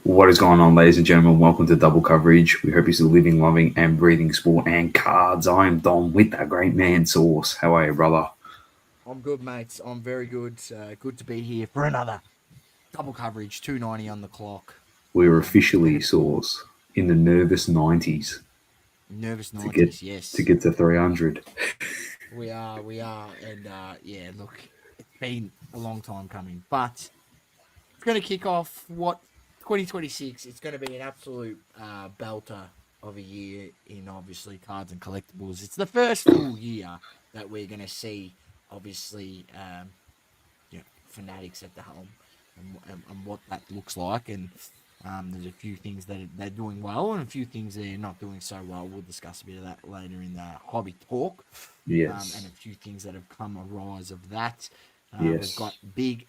What is going on, ladies and gentlemen? Welcome to Double Coverage. We hope you're still living, loving, and breathing sport and cards. I am Dom with that great man, Sauce. How are you, brother? I'm good, mates. I'm very good. Good to be here for another double coverage. 290 on the clock. We're It's officially, gonna Sauce, in the nervous 90s nervous to get 90s. to Yes, get to 300. we are, and yeah. Look, it's been a long time coming, but it's gonna kick off 2026. It's gonna be an absolute belter of a year in obviously cards and collectibles. It's the first full year that we're gonna see. Obviously, fanatics at the helm and what that looks like. And there's a few things that they're doing well and a few things they're not doing so well. We'll discuss a bit of that later in the hobby talk. And Yes, a few things that have come a rise of that. We've got yes. big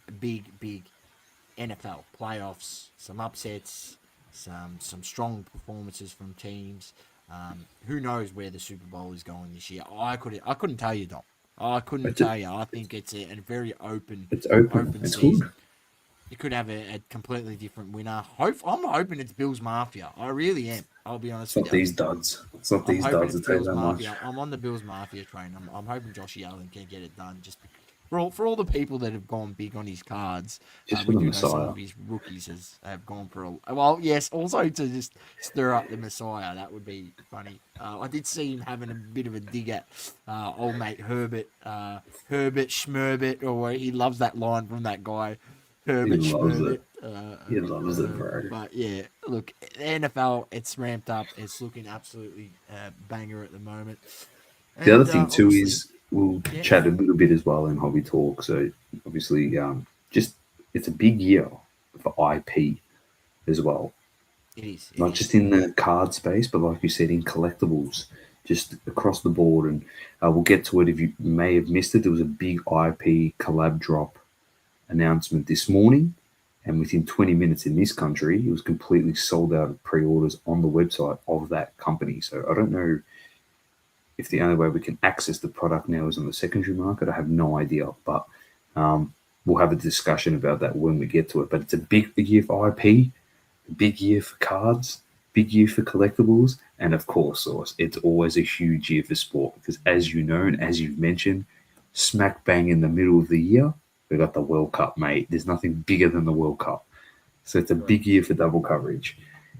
NFL playoffs, some upsets, some strong performances from teams. Who knows where the Super Bowl is going this year? I couldn't tell you, Dom. I couldn't It's, tell you. I think it's a very it's open. open It's good. season. You could have a completely different winner. I'm hoping it's Bills Mafia. I really am. I'll be honest It's with not you. these duds. It's not I'm these hoping duds, it's I'll tell you Bills that much. Mafia. I'm on the Bills Mafia train. I'm hoping Josh Allen can get it done. Just for all the people that have gone big on his cards, Just for we the do know some Messiah. of his rookies have gone for a well. Yes, also to just stir up the Messiah. That would be funny. I did see him having a bit of a dig at old mate Herbert Schmerbert, or he loves that line from that guy. He Herbert loves it. Schmerbert. He loves it, bro. But yeah, look, the NFL, it's ramped up. It's looking absolutely banger at the moment. The other And thing too obviously, is we'll yeah, chat a little bit as well in hobby talk. So obviously, just it's a big year for IP as well, it is. It not is. just in the card space, but like you said, in collectibles, just across the board. And we'll get to it if you may have missed it. There was a big IP collab drop announcement this morning, and within 20 minutes in this country, it was completely sold out of pre-orders on the website of that company. So I don't know if the only way we can access the product now is on the secondary market. I have no idea, but we'll have a discussion about that when we get to it. But it's a big year for IP, a big year for cards, big year for collectibles, and of course, Sauce, it's always a huge year for sport because, as you know, and as you've mentioned, smack bang in the middle of the year, we got the World Cup, mate. There's nothing bigger than the World Cup. So it's a big Correct. year for double coverage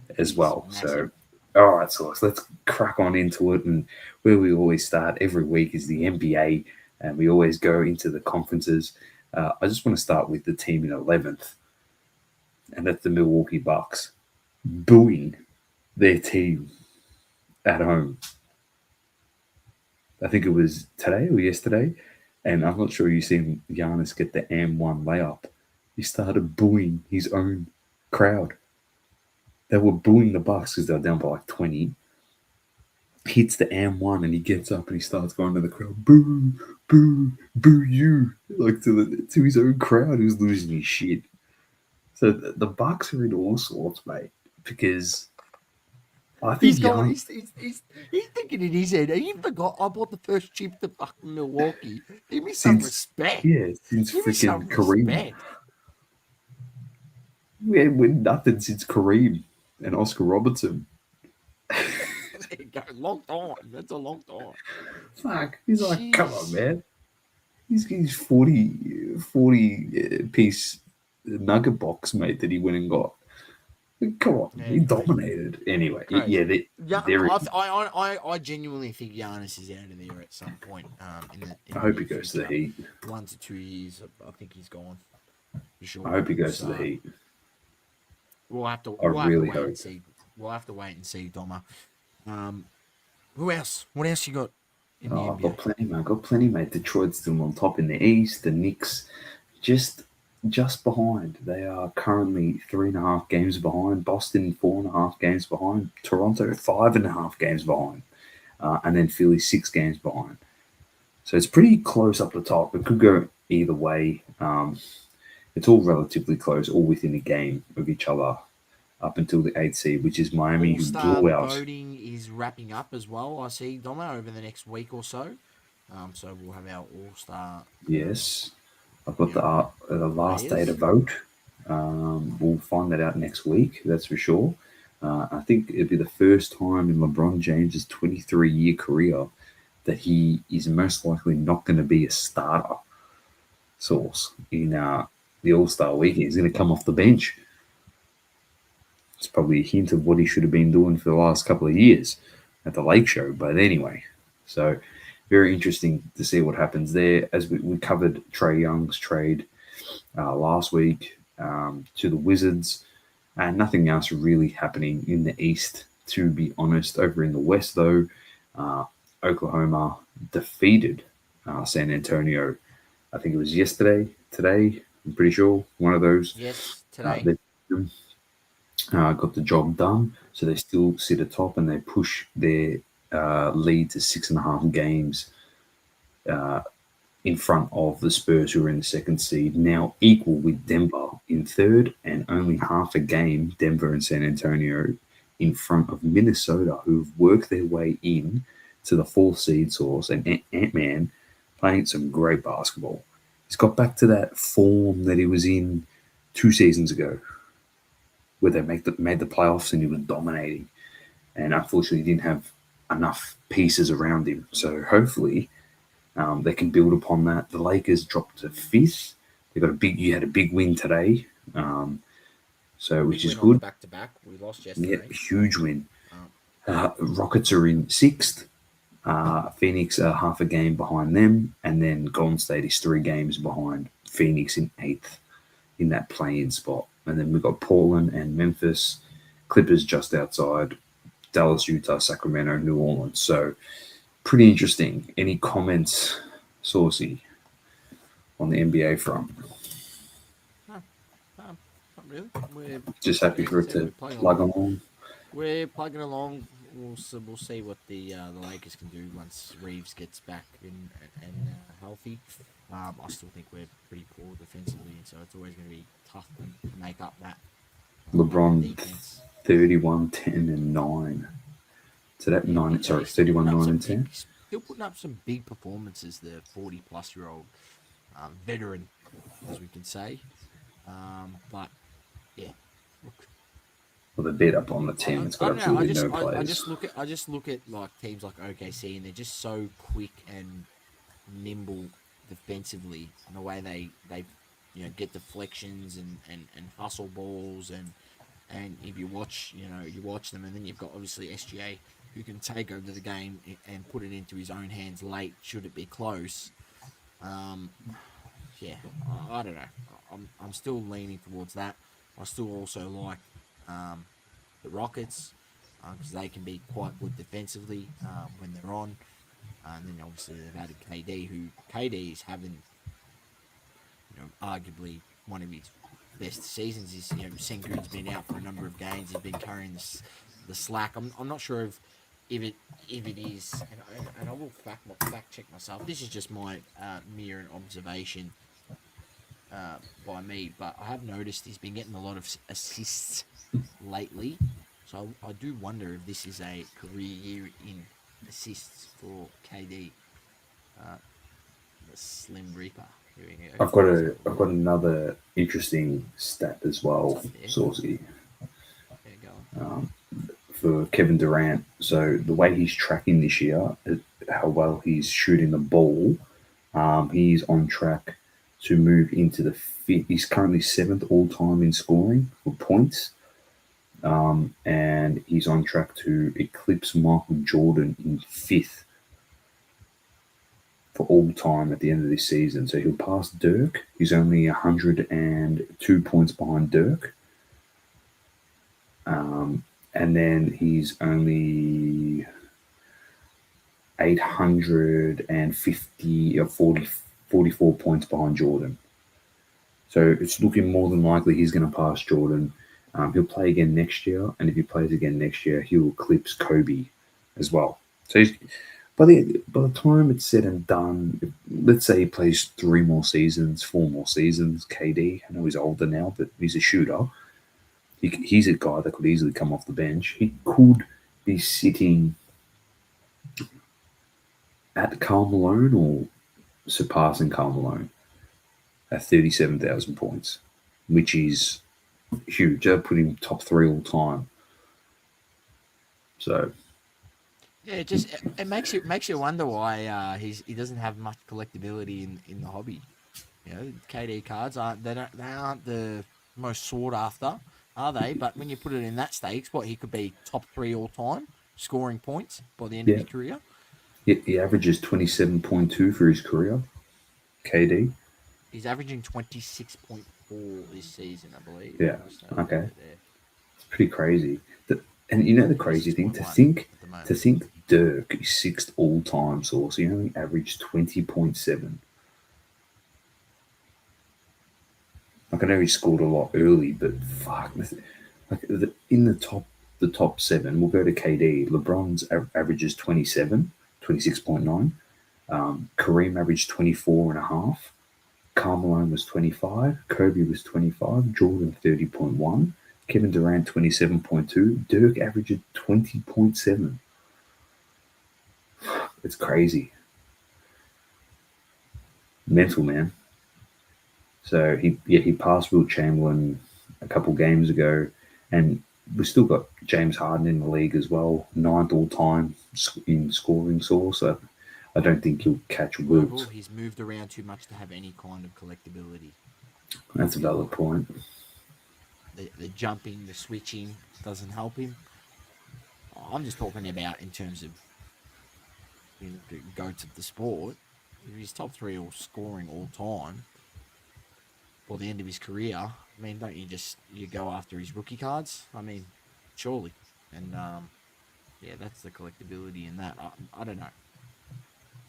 It as is well. massive. So, all right, so let's crack on into it. And where we always start every week is the NBA, and we always go into the conferences. I just want to start with the team in 11th, and that's the Milwaukee Bucks, booing their team at home. I think it was today or yesterday, and I'm not sure you've seen Giannis get the M1 layup. He started booing his own crowd. They were booing the Bucks because they were down by like 20. Hits the M1 and he gets up and he starts going to the crowd, boo, boo, boo you, like to his own crowd who's losing his shit. So the Bucks are in all sorts, mate, because I think He's going. Jan, He's thinking in his head. He forgot I bought the first chip to fucking Milwaukee. Give me some since respect. yeah, since Give me freaking some Kareem, respect. we ain't win nothing since Kareem and Oscar Robertson. There you go. Long time. That's a long time. Fuck, he's like, come on, Jeez. man. He's 40 piece nugget box, mate, that he went and got. Come on, he Anyway, dominated. Anyway, yeah, crazy. Yeah, they're. I genuinely think Giannis is out of there at some point. I In the hope he near goes to the future, Heat. 1 to 2 years, I think he's gone for I sure. hope he goes to the So Heat. I we'll have to really wait and hope. see. We'll have to wait and see, Doma. Um, who else? What else you got in the Oh, I've NBA? got plenty, mate. I've got plenty, mate. Detroit's still on top in the East. The Knicks just just behind. They are currently 3.5 games behind. Boston 4.5 games behind. Toronto 5.5 games behind. And then Philly 6 games behind. So it's pretty close up the top. It could go either way. It's all relatively close, all within a game of each other up until the 8th seed, which is Miami, All who Star blew out. voting is wrapping up as well. I see, Doma, over the next week or so. So we'll have our All Star, Yes, I've got you know, the last day to players. vote. We'll find that out next week, that's for sure. I think it'll be the first time in LeBron James's 23-year career that he is most likely not going to be a starter source in the All-Star weekend. He's going to come off the bench. It's probably a hint of what he should have been doing for the last couple of years at the Lake Show. But anyway, so very interesting to see what happens there. As we covered Trae Young's trade last week to the Wizards, and nothing else really happening in the East, to be honest. Over in the West, though, Oklahoma defeated San Antonio. I think it was today, I'm pretty sure, one of those. Yes, today. Got the job done, so they still sit atop and they push their lead to 6.5 games in front of the Spurs, who are in the second seed, now equal with Denver in third, and only half a game, Denver and San Antonio, in front of Minnesota, who've worked their way in to the 4th seed source, and Ant-Man playing some great basketball. He's got back to that form that he was in 2 seasons ago, where they made the playoffs and he was dominating. And unfortunately, he didn't have enough pieces around him. So hopefully they can build upon that. The Lakers dropped to 5th. You had a big win today, which is good. Back-to-back. We lost yesterday. Yeah, huge win. Rockets are in 6th. Phoenix are half a game behind them, and then Golden State is 3 games behind Phoenix in 8th in that play-in spot. And then we've got Portland and Memphis, Clippers just outside, Dallas, Utah, Sacramento, New Orleans. So pretty interesting. Any comments, Saucy, on the NBA front? No, not really. We're just happy for it to plug along. We're plugging along. We'll see what the Lakers can do once Reeves gets back in and healthy. I still think we're pretty poor defensively, so it's always going to be tough to make up that. LeBron 31, 10, and 9. So that 31, 9, and 10. Still putting up some big performances. The 40-plus-year-old veteran, as we can say. But yeah, look. Well, the beat up on the team. It's got absolutely no players. I just look at like teams like OKC, and they're just so quick and nimble defensively, and the way they get deflections and hustle balls, and if you watch them, and then you've got obviously SGA, who can take over the game and put it into his own hands late should it be close. I don't know. I'm still leaning towards that. I still also like the Rockets because they can be quite good defensively when they're on. And then obviously they've added KD is having, arguably one of his best seasons. Sengun's been out for a number of games. He's been carrying the slack. I'm not sure if it is, and I will fact check myself. This is just my mere observation by me, but I have noticed he's been getting a lot of assists lately. So I do wonder if this is a career year in assists for KD, the Slim Reaper. I've got another interesting stat as well, Saucy, for Kevin Durant. So the way he's tracking this year, how well he's shooting the ball, he's on track to move into the 5th. He's currently 7th all time in scoring for points. And he's on track to eclipse Michael Jordan in 5th for all time at the end of this season. So he'll pass Dirk. He's only 102 points behind Dirk. And then he's only 44 points behind Jordan. So it's looking more than likely he's going to pass Jordan. He'll play again next year, and if he plays again next year, he'll eclipse Kobe as well. So by the time it's said and done, let's say he plays 4 more seasons, KD. I know he's older now, but he's a shooter. He's a guy that could easily come off the bench. He could be sitting at Karl Malone or surpassing Karl Malone at 37,000 points, which is huge. That put him top 3 all time. So Yeah, it makes you wonder why he doesn't have much collectability in the hobby. You know, KD cards aren't the most sought after, are they? But when you put it in that stakes, what he could be top 3 all time scoring points by the end of yeah, his career. he averages 27.2 for his career. KD. He's averaging 26.4 this season, I believe. Yeah. I'll just Okay. get it there. It's pretty crazy. And you know the crazy thing 26.1 at the to moment. think Dirk is 6th all time source. He only averaged 20.7. Like I know he scored a lot early, but fuck, like in the top 7, we'll go to KD. LeBron's averages 27, 26.9. Kareem averaged 24 and a half. Carmelo was 25. Kobe was 25. Jordan 30.1. Kevin Durant 27.2. Dirk averaged 20.7. It's crazy. Mental, man. So he passed Will Chamberlain a couple games ago, and we've still got James Harden in the league as well, 9th all time in scoring source. So I don't think he'll catch Well, Wilt. he's moved around too much to have any kind of collectability. That's a valid point. The jumping, the switching doesn't help him. I'm just talking about in terms of the goats of the sport. If he's top 3 all scoring all time for the end of his career, I mean, don't you go after his rookie cards? I mean, surely. And yeah, that's the collectability in that. I don't know.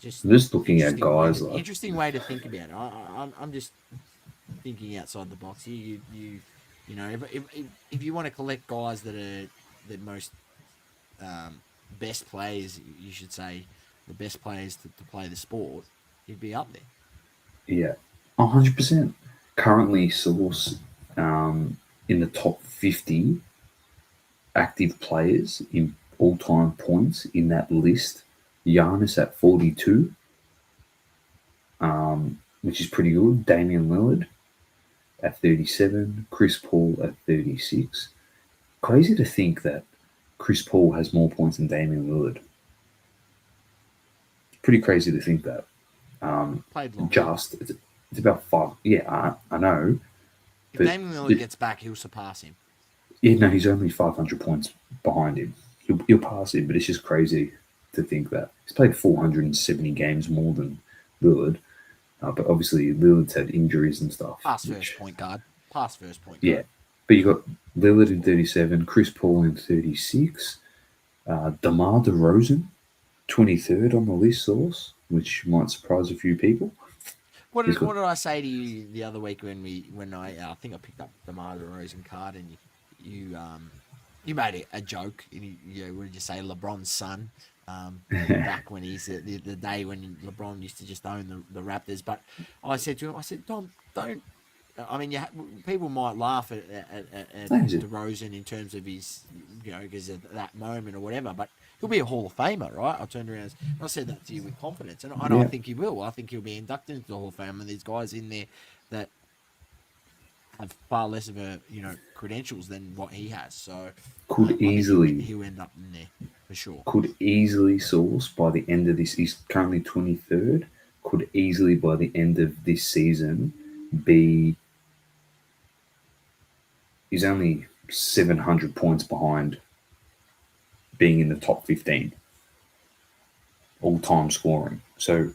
Just I'm just looking at guys like interesting way to think about it. I'm just thinking outside the box here. You know, if you want to collect guys that are the most best players, you should say the best players to play the sport, he'd be up there. yeah, 100%. Currently, source in the top 50 active players in all-time points in that list. Giannis at 42, which is pretty good. Damian Lillard at 37. Chris Paul at 36. Crazy to think that Chris Paul has more points than Damian Lillard. Pretty crazy to think that. Played longer. It's about 5. Yeah, I know. If But Damian Lillard gets back, he'll surpass him. yeah, no, he's only 500 points behind him. He'll pass him, but it's just crazy to think that he's played 470 games more than Lillard. But obviously, Lillard's had injuries and stuff. Pass first point guard. Pass first point Yeah, guard. but you got Lillard in 37, Chris Paul in 36, DeMar DeRozan 23rd on the list source, which might surprise a few people. What did I say to you the other week when I think I picked up the DeMar DeRozan card and you made a joke. What did you say? LeBron's son. Back when he's the day when LeBron used to just own the Raptors. But I said to him, Tom, don't. I mean, people might laugh at DeRozan in terms of his, because of that moment or whatever, but he'll be a Hall of Famer, right? I turned around and I said that to you with confidence, and I think he will. I think he'll be inducted into the Hall of Fame, and there's guys in there that have far less of credentials than what he has. So I think he'll end up in there for sure. Could easily source by the end of this. He's currently 23rd. Could easily by the end of this season be. He's only 700 points behind being in the top 15 all-time scoring. So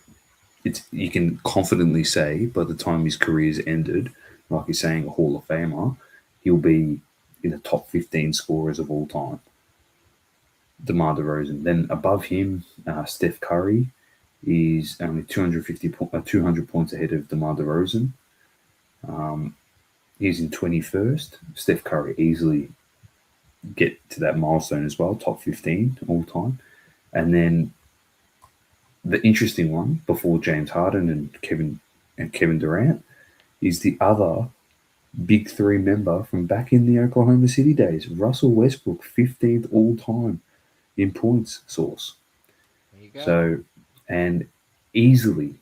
you can confidently say by the time his career's ended, like you're saying, a Hall of Famer, he'll be in the top 15 scorers of all time. DeMar DeRozan. Then above him, Steph Curry is only 200 points ahead of DeMar DeRozan. He's in 21st. Steph Curry easily get to that milestone as well, top 15 all time. And then the interesting one before James Harden and Kevin Durant is the other Big Three member from back in the Oklahoma City days, Russell Westbrook, 15th all time in points source. There you go. So, and easily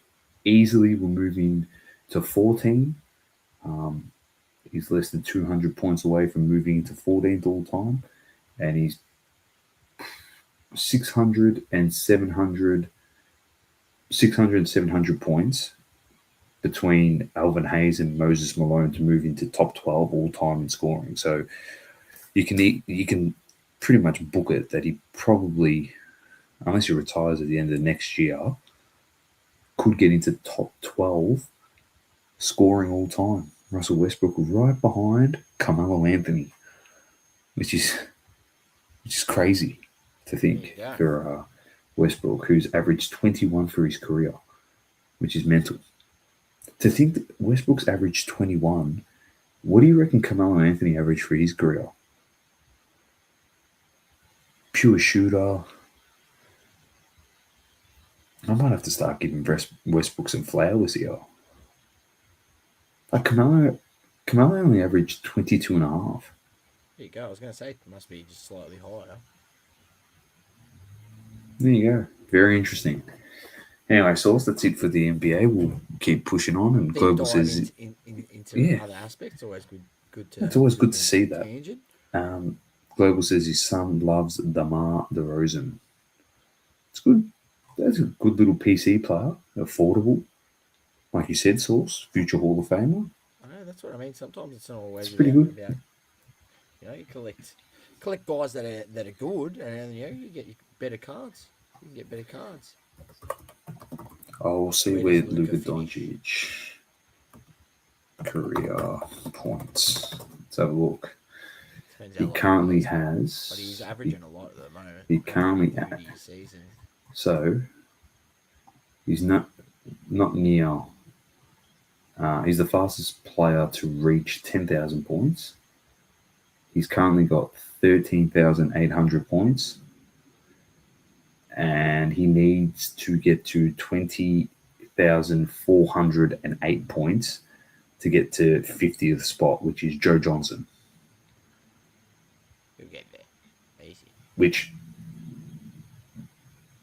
we're moving to 14. He's less than 200 points away from moving into 14th all time, and he's 600 and 700, 600 and 700 points between Alvin Hayes and Moses Malone to move into top 12 all time in scoring. So you can pretty much book it that he probably, unless he retires at the end of next year, could get into top 12 scoring all time. Russell Westbrook right behind Carmelo Anthony, which is crazy to think for Westbrook, who's averaged 21 for his career, which is mental. To think that Westbrook's averaged 21, what do you reckon Carmelo Anthony averaged for his career? Pure shooter. I might have to start giving Westbrook some flowers here. Like Carmelo only averaged 22 and a half. There you go. I was going to say it must be just slightly higher. There you go. Very interesting. Anyway, so that's it for the NBA. We'll keep pushing on. And Global says into other aspects. Always good to. It's always good to see that. Global says his son loves DeMar DeRozan. It's good. That's a good little PC player. Affordable, like you said. Source future Hall of Famer. I know, that's what I mean. Sometimes it's not always. It's pretty good. You collect guys that are good, and you get better cards. You can get better cards. Oh, we'll see where Luka Doncic career points. Let's have a look. He currently has. But he's averaging a lot at the moment. He currently season. So he's not near. He's the fastest player to reach 10,000 points. He's currently got 13,800 points. And he needs to get to 20,408 points to get to 50th spot, which is Joe Johnson. You'll get there. Easy. Which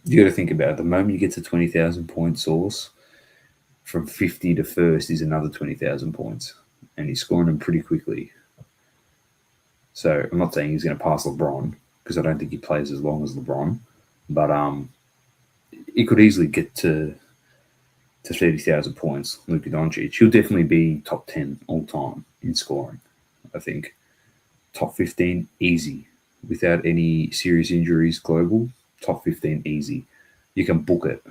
you got to think about. The moment you get to 20,000 point source, from 50 to first is another 20,000 points. And he's scoring them pretty quickly. So I'm not saying he's going to pass LeBron, because I don't think he plays as long as LeBron. But he could easily get to 30,000 points, Luka Doncic. He'll definitely be top 10 all time in scoring, I think. Top 15, easy. Without any serious injuries, global, top 15, easy. You can book it.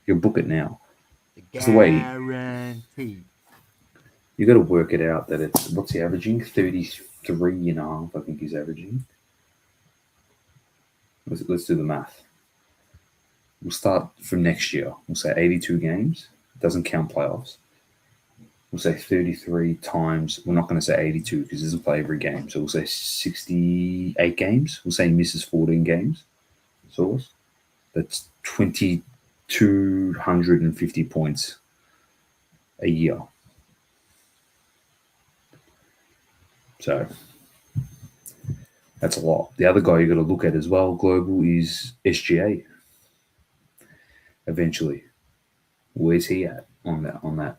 You can book it now. It's the way you got to work it out that it's, what's he averaging? 33 and a half, I think he's averaging. Let's do the math. We'll start from next year. We'll say 82 games. It doesn't count playoffs. We'll say 33 times. We're not going to say 82 because he doesn't play every game. So we'll say 68 games. We'll say he misses 14 games. Source. That's 2,250 points a year. So that's a lot. The other guy you got to look at as well, global, is SGA. Eventually, where's he at on that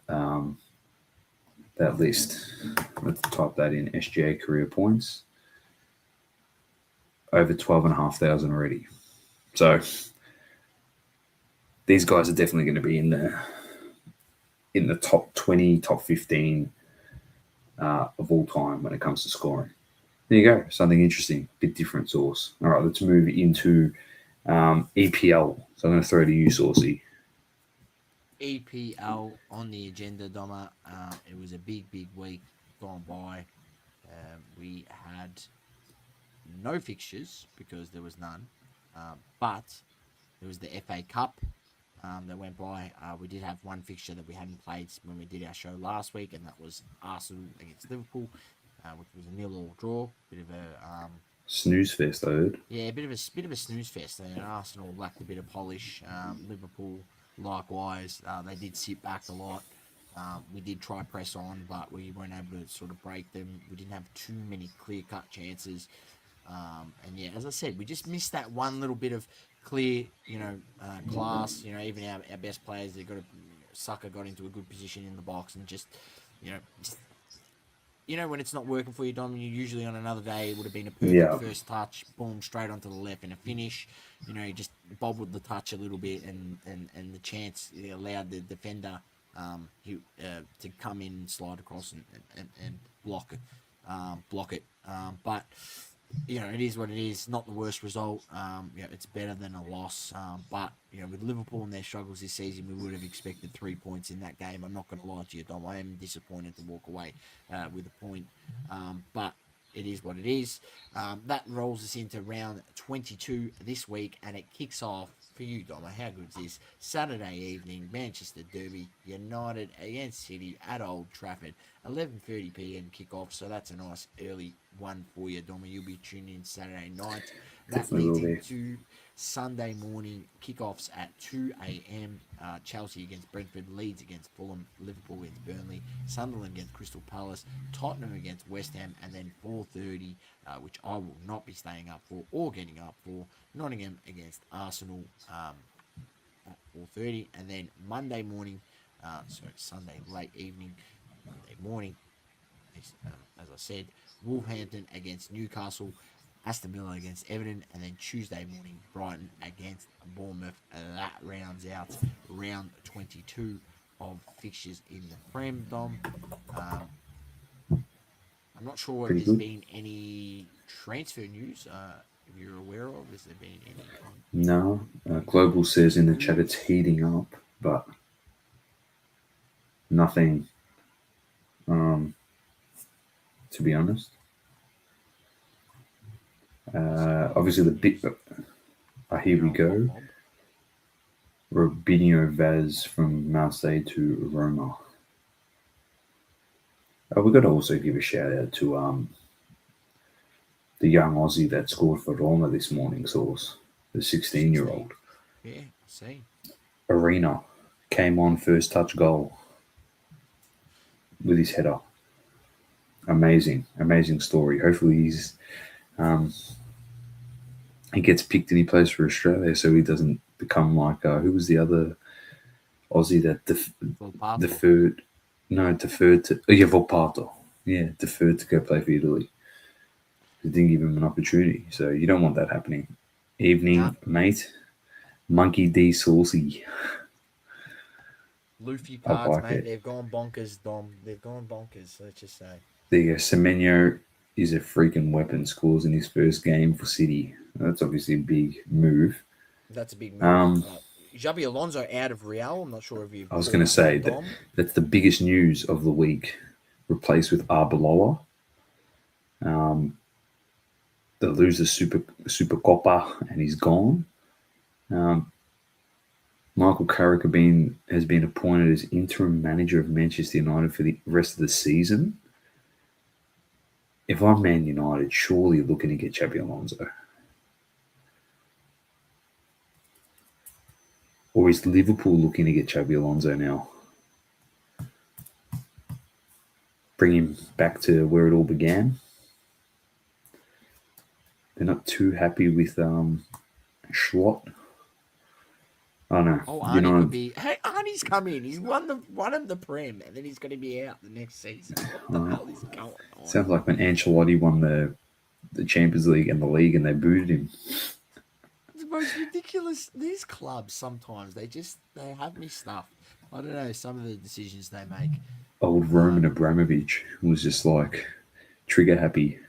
that list? Let's type that in. SGA career points over 12,500 already. So these guys are definitely going to be in the top 20, top 15 of all time when it comes to scoring. There you go. Something interesting, bit different source. All right, let's move into EPL. So I'm going to throw to you, Saucy. EPL on the agenda, Doma. It was a big week gone by. We had no fixtures because there was none. But there was the FA Cup that went by. We did have one fixture that we hadn't played when we did our show last week, and that was Arsenal against Liverpool. Which was a 0-0 draw, bit of a snooze fest, I heard. Yeah, a bit of a snooze fest. Arsenal lacked a bit of polish. Liverpool, likewise, they did sit back a lot. We did try press on, but we weren't able to sort of break them. We didn't have too many clear-cut chances, and yeah, as I said, we just missed that one little bit of clear, class. Even our best players, Saka got into a good position in the box, and just when it's not working for you, Dom, you usually on another day it would have been a perfect Yeah, first touch, boom, straight onto the left and a finish. You just bobbled the touch a little bit, and the chance allowed the defender to come in and slide across and block it. But it is what it is. Not the worst result. It's better than a loss. But with Liverpool and their struggles this season, we would have expected 3 points in that game. I'm not going to lie to you, Dom. I am disappointed to walk away with a point. But it is what it is. That rolls us into round 22 this week, and it kicks off for you, Dom. How good is this? Saturday evening, Manchester Derby, United against City at Old Trafford, 11:30 p.m. kickoff. So that's a nice early one for you, Dom. You'll be tuning in Saturday night. That definitely will leads be. into Sunday morning kickoffs at 2 a.m. Chelsea against Brentford, Leeds against Fulham, Liverpool against Burnley, Sunderland against Crystal Palace, Tottenham against West Ham, and then 4:30, which I will not be staying up for or getting up for, Nottingham against Arsenal at 4:30, and then Monday morning, Sunday late evening, Monday morning, as I said, Wolverhampton against Newcastle, Aston Villa against Everton, and then Tuesday morning, Brighton against Bournemouth. That rounds out round 22 of fixtures in the Prem, Dom. I'm not sure if Pretty there's good. been any transfer news. If you're aware of, has there been any? No, Global says in the chat it's heating up, but nothing. To be honest, obviously the big. Here we go. Robinho Vaz from Marseille to Roma. We've got to also give a shout out to the young Aussie that scored for Roma this morning, Source, the 16-year-old. Yeah, I see. Arena came on first touch goal with his header. Amazing, amazing story. Hopefully he gets picked and he plays for Australia, so he doesn't become like who was the other Aussie that deferred to Volpato. Yeah, deferred to go play for Italy. They didn't give him an opportunity, so you don't want that happening. Evening, mate. Monkey D Saucy. Luffy I cards, like mate. it. They've gone bonkers, Dom. They've gone bonkers, let's just say. There you go. Semenyo is a freaking weapon. Scores in his first game for City. That's obviously a big move. That's a big move. Um, Xabi Alonso out of Real. I'm not sure if you've. I was going to say that's the biggest news of the week. Replaced with Arbeloa. They lose the Super Copa and he's gone. Michael Carrick has been appointed as interim manager of Manchester United for the rest of the season. If I'm Man United, surely looking to get Xabi Alonso. Or is Liverpool looking to get Xabi Alonso now? Bring him back to where it all began. They're not too happy with Schlott. Oh no! Arnie could be. Hey, Arnie's come in. He's won the Prem, and then he's going to be out the next season. What the hell is going on? Sounds like when Ancelotti won the Champions League and the league, and they booted him. It's the most ridiculous. These clubs sometimes they have me stuffed. I don't know some of the decisions they make. Old Roman Abramovich was just like trigger happy.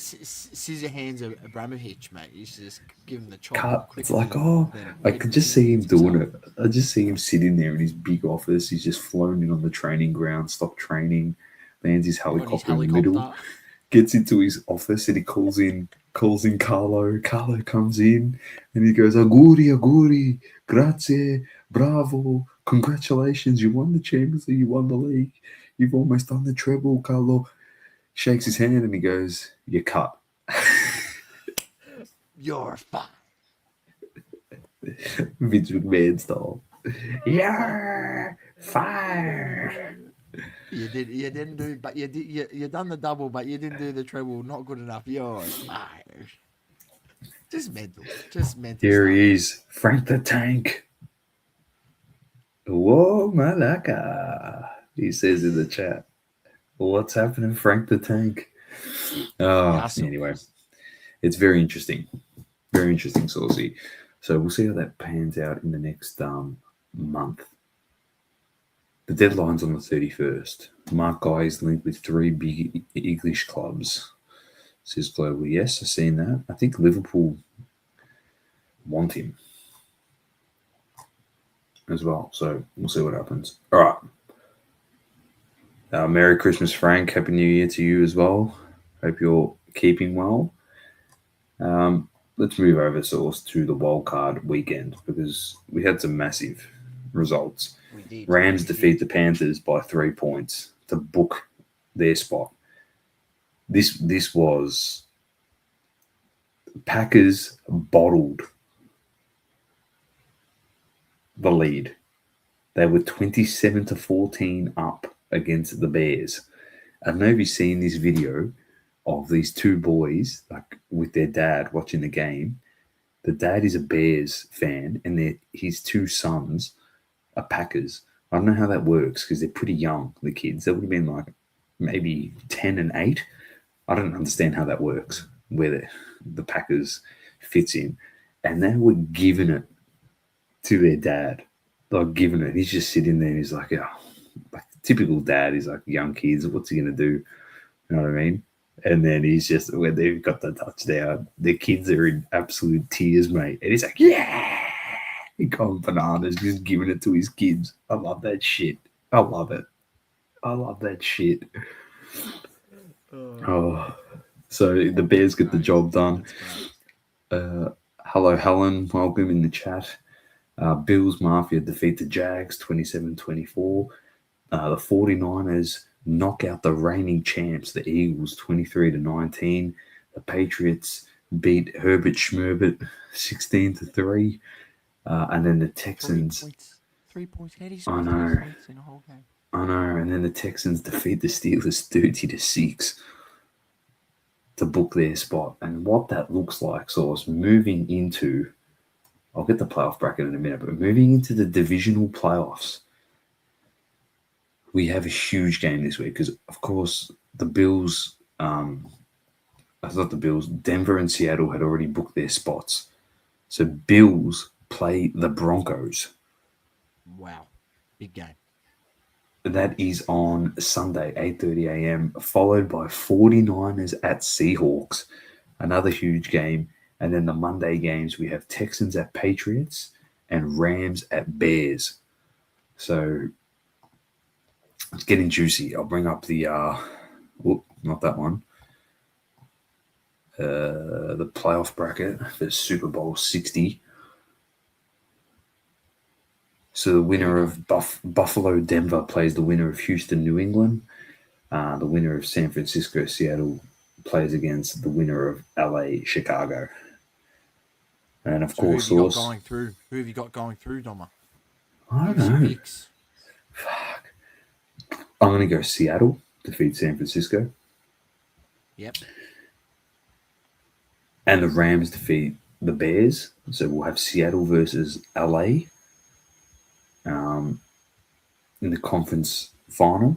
Scissor hands of Abramovich, mate. You should just give him the chop. It's like, I could just see him doing it. I just see him sitting there in his big office. He's just flown in on the training ground, stopped training, lands his helicopter in the middle, gets into his office, and he calls in Carlo. Carlo comes in and he goes, Auguri, grazie, bravo, congratulations, you won the Champions League, you won the league, you've almost done the treble, Carlo. Shakes his hand and he goes, "You're cut." You're fine. Vince McMahon style. You're fired. You didn't do, but you done the double, but you didn't do the treble. Not good enough. You're fired. Just mental. Here stuff. He is, Frank the Tank. Whoa, Malaka. He says in the chat. What's happening, Frank the Tank? Yeah, Anyway, it's very interesting. Very interesting, Saucy. So we'll see how that pans out in the next month. The deadline's on the 31st. Mark Guy is linked with three big English clubs. Says Global. Yes, I've seen that. I think Liverpool want him as well. So we'll see what happens. All right. Merry Christmas, Frank. Happy New Year to you as well. Hope you're keeping well. Let's move over, Source, to the wildcard weekend because we had some massive results. we did. Rams defeat the Panthers by 3 points to book their spot. This was Packers bottled the lead. They were 27-14 up against the Bears. I don't know if you've seen this video of these two boys like with their dad watching the game. The dad is a Bears fan, and his two sons are Packers. I don't know how that works because they're pretty young, the kids. They would have been like maybe 10 and 8. I don't understand how that works, where the Packers fits in. And they were giving it to their dad. Like giving it. He's just sitting there and he's like, oh, like typical dad. He's like, young kids, what's he going to do? You know what I mean? And then he's just, when they've got the touchdown, the kids are in absolute tears, mate. And he's like, yeah! He going bananas, just giving it to his kids. I love that shit. I love it. I love that shit. Oh, so the Bears get the job done. Hello, Helen. Welcome in the chat. Bills Mafia defeat the Jags 27-24. The 49ers knock out the reigning champs, the Eagles, 23-19. The Patriots beat Herbert Schmerbert 16-3. And then the Texans. 3 points. How do you I know. 3 points in a whole game? I know. And then the Texans defeat the Steelers 30-6 to book their spot. And what that looks like, so it's moving into, I'll get the playoff bracket in a minute, but moving into the divisional playoffs, we have a huge game this week because, of course, the Bills, Denver and Seattle had already booked their spots. So Bills play the Broncos. Wow. Big game. That is on Sunday, 8:30 a.m., followed by 49ers at Seahawks, another huge game. And then the Monday games, we have Texans at Patriots and Rams at Bears. So it's getting juicy. I'll bring up the, not that one. The playoff bracket for Super Bowl 60. So the winner of Buffalo, Denver plays the winner of Houston, New England. The winner of San Francisco, Seattle plays against the winner of LA, Chicago. And of course, who have you got going through, Doma? I don't know. Fuck. I'm going to go Seattle, defeat San Francisco. Yep. And the Rams defeat the Bears. So we'll have Seattle versus LA in the conference final.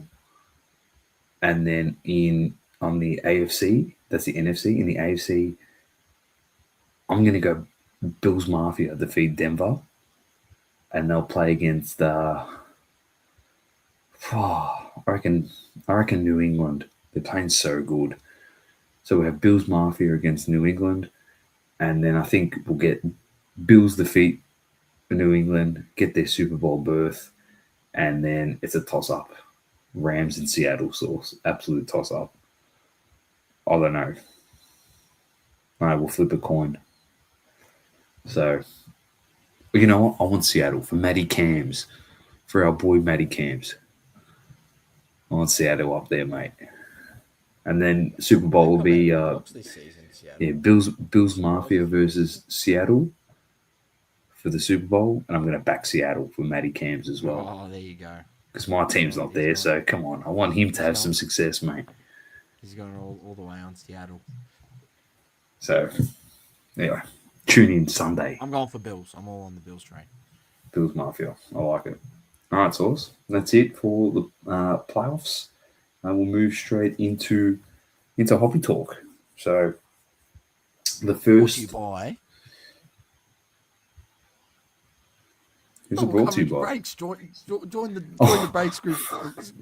And then on the AFC, that's the NFC. In the AFC, I'm going to go Bills Mafia defeat Denver. And they'll play against I reckon New England. They're playing so good. So we have Bills Mafia against New England. And then I think we'll get Bills defeat New England, get their Super Bowl berth. And then it's a toss-up. Rams and Seattle source. Absolute toss-up. I don't know. All right, we'll flip a coin. So, you know what? I want Seattle for Matty Cams. For our boy Matty Cams. I want Seattle up there, mate. And then Super Bowl will be Bills Mafia versus Seattle for the Super Bowl, and I'm going to back Seattle for Matty Cams as well. Oh, there you go. Because my team's not there, so come on. I want him to have some success, mate. He's going all the way on Seattle. So, anyway, tune in Sunday. I'm going for Bills. I'm all on the Bills train. Bills Mafia. I like it. All right, Sauce. That's it for the playoffs. we'll move straight into hobby talk. So the Brought to you first, by. who's Oh, it we'll brought cover to you your by? breaks. Join the Oh, breaks group.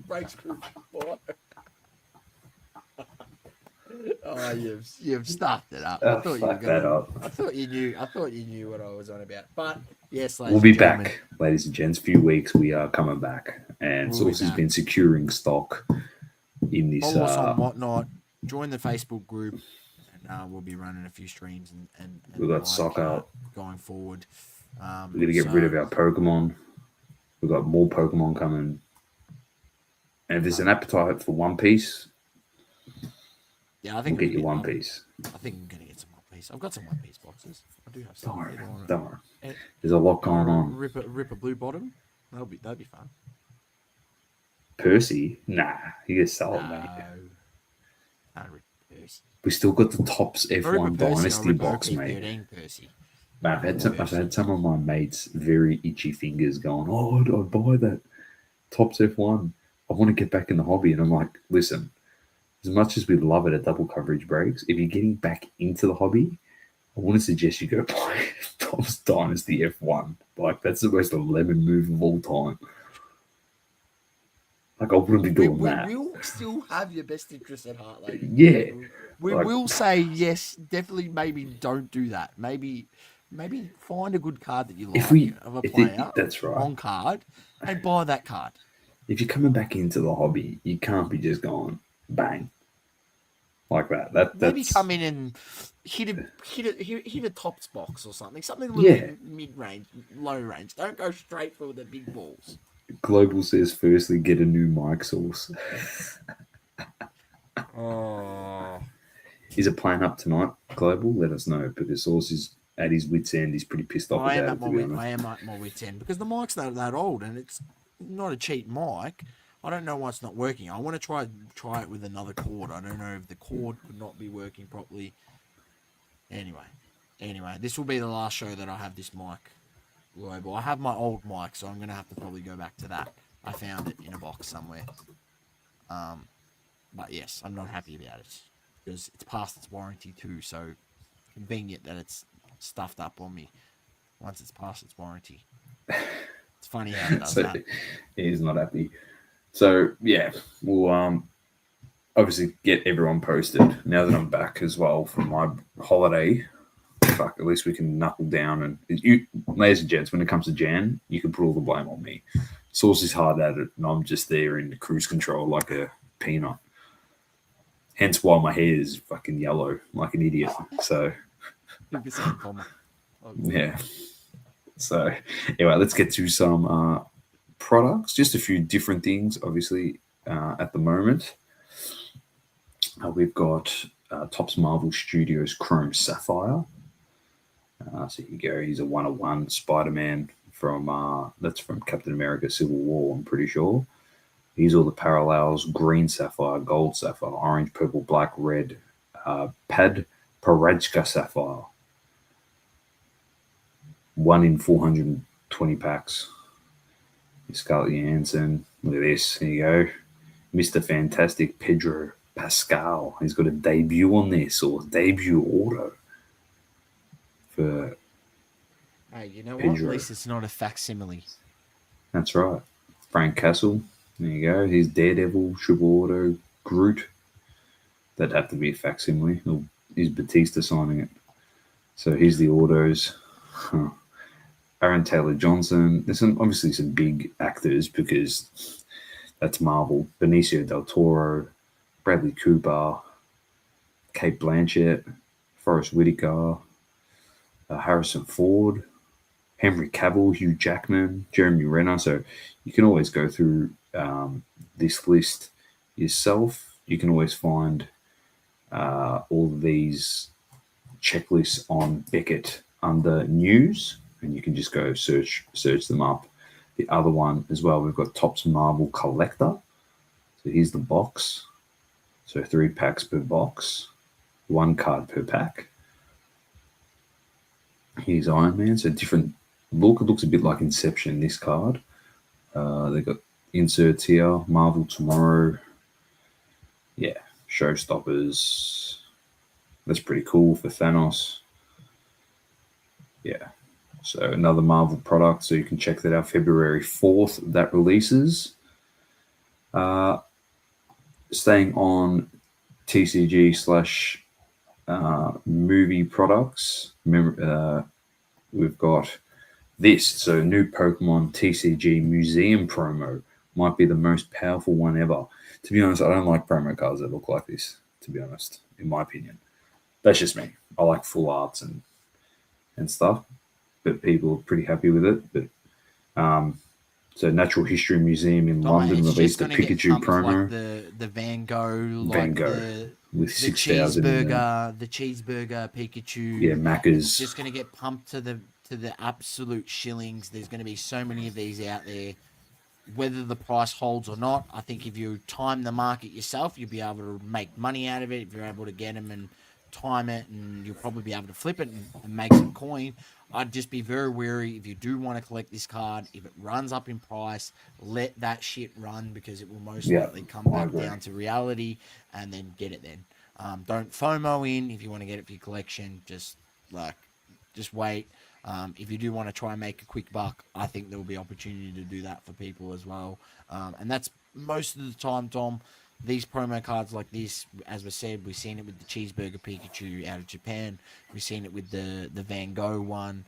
Breaks group. Oh, you've stuffed it up. I thought you were fuck that gonna. up. I thought you knew. I thought you knew what I was on about. But yes, We'll ladies be and gentlemen, back, ladies and gents. Few weeks, we are coming back, and we'll be Source has back. been securing stock in this. Follow us on whatnot. Join the Facebook group, and we'll be running a few streams and We've got soccer. going forward. We're gonna get rid of our Pokemon. We've got more Pokemon coming, and if there's an appetite for One Piece, yeah, I think we'll get you One Piece. I think I'm gonna get some One Piece. I've got some One Piece boxes. I do have some. Don't worry. There's a lot going on. Rip a blue bottom. That'd be fun. Percy, nah, he gets sold, mate. Percy. We still got the Tops F1 Dynasty box, mate. Percy. Man, I've had some of my mates very itchy fingers going, oh, I'd buy that Tops F1. I want to get back in the hobby. And I'm like, listen, as much as we love it at double coverage breaks, if you're getting back into the hobby, I want to suggest you go buy Tops Dynasty F1. Like, that's the most lemon move of all time. Like, I wouldn't be doing that. We will still have your best interest at heart, lady. Yeah. We will say yes, definitely. Maybe don't do that. Maybe find a good card that you like of a player. That's right. On card, and buy that card. If you're coming back into the hobby, you can't be just going bang like that. That's maybe come in and hit a tops box or something. Something a little mid range, low range. Don't go straight for the big balls. Global says, firstly, get a new mic source. Oh. Is it playing up tonight, Global? Let us know, because Source is at his wit's end. He's pretty pissed off about it, to be honest. I am at my wit's end, because the mic's not that old, and it's not a cheap mic. I don't know why it's not working. I want to try it with another cord. I don't know if the cord could not be working properly. Anyway, this will be the last show that I have this mic. Global. I have my old mic, so I'm going to have to probably go back to that. I found it in a box somewhere. But yes, I'm not happy about it, because it's past its warranty too, so convenient that it's stuffed up on me once it's past its warranty. It's funny how it does that. He's not happy. So, yeah, we'll obviously get everyone posted now that I'm back as well from my holiday. Fuck, at least we can knuckle down. And you, ladies and gents, when it comes to Jan, you can put all the blame on me. Source is hard at it, and I'm just there in the cruise control like a peanut. Hence why my hair is fucking yellow like an idiot. So, yeah. So, anyway, let's get to some products. Just a few different things, obviously, at the moment. We've got Topps Marvel Studios Chrome Sapphire. So here you go. He's a 1/1 Spider-Man that's from Captain America Civil War, I'm pretty sure. Here's all the parallels: green sapphire, gold sapphire, orange, purple, black, red, Pad Parajka sapphire. 1 in 420 packs. Scarlett Johansson. Look at this. There you go. Mr. Fantastic Pedro Pascal. He's got a debut on this, or debut auto for Hey, you know Pedro. what? At least it's not a facsimile. That's right. Frank Castle. There you go. Here's Daredevil, Triple Auto, Groot. That'd have to be a facsimile. Or is Batista signing it? So here's the autos. Aaron Taylor Johnson. There's obviously some big actors because that's Marvel. Benicio del Toro, Bradley Cooper, Kate Blanchett, Forrest Whitaker, Harrison Ford, Henry Cavill, Hugh Jackman, Jeremy Renner. So you can always go through this list yourself. You can always find all of these checklists on Beckett under news, and you can just go search them up. The other one as well, we've got Topps Marvel Collector. So here's the box. So 3 packs per box, 1 card per pack. Here's Iron Man. So different look. It looks a bit like Inception, this card. They've got inserts here. Marvel Tomorrow. Yeah, Showstoppers. That's pretty cool for Thanos. Yeah. So another Marvel product. So you can check that out February 4th. That releases. Staying on TCG slash movie products. Remember, we've got this. So new Pokemon TCG Museum promo might be the most powerful one ever. To be honest, I don't like promo cards that look like this. To be honest, in my opinion, that's just me. I like full arts and stuff, but people are pretty happy with it. But so Natural History Museum in Doma, London it's just released a gonna get Pikachu pumped like promo. the Van Gogh, Van like Gogh with the 6,000 in there. the cheeseburger Pikachu. Yeah, It's Macca's. just gonna get pumped to the absolute shillings. There's gonna be so many of these out there. Whether the price holds or not, I think if you time the market yourself, you'll be able to make money out of it. If you're able to get them and time it, and you'll probably be able to flip it and make some coin. I'd just be very wary if you do want to collect this card. If it runs up in price, let that shit run because it will most Yeah, likely come I back agree. down to reality, and then get it then. Don't FOMO in if you want to get it for your collection. Just wait. If you do want to try and make a quick buck, I think there will be opportunity to do that for people as well. And that's most of the time, Tom. These promo cards like this, as we said, we've seen it with the cheeseburger Pikachu out of Japan. We've seen it with the Van Gogh one.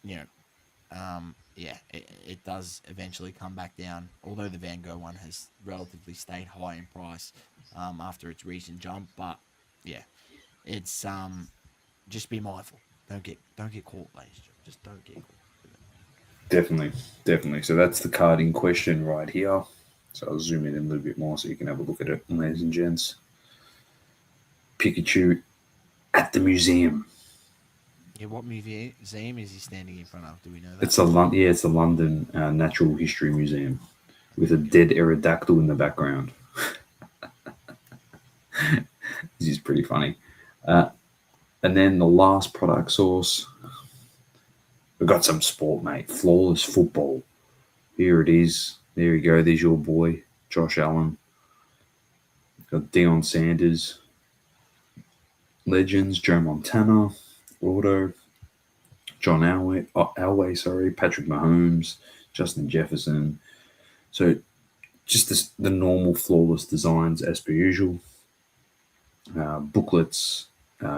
You know, yeah, it does eventually come back down. Although the Van Gogh one has relatively stayed high in price after its recent jump, but yeah, it's just be mindful. Don't get caught, ladies and gentlemen. Just don't get caught. Definitely, definitely. So that's the card in question right here. So I'll zoom in a little bit more so you can have a look at it, ladies and gents. Pikachu at the museum. Yeah, what museum is he standing in front of? Do we know that? It's it's a London Natural History Museum with a dead Aerodactyl in the background. This is pretty funny. And then the last product source, we've got some sport, mate. Flawless football. Here it is. There you go. There's your boy, Josh Allen. Got Deion Sanders. Legends, Joe Montana, Auto, John Elway, sorry, Patrick Mahomes, Justin Jefferson. So just the normal flawless designs as per usual. Booklets,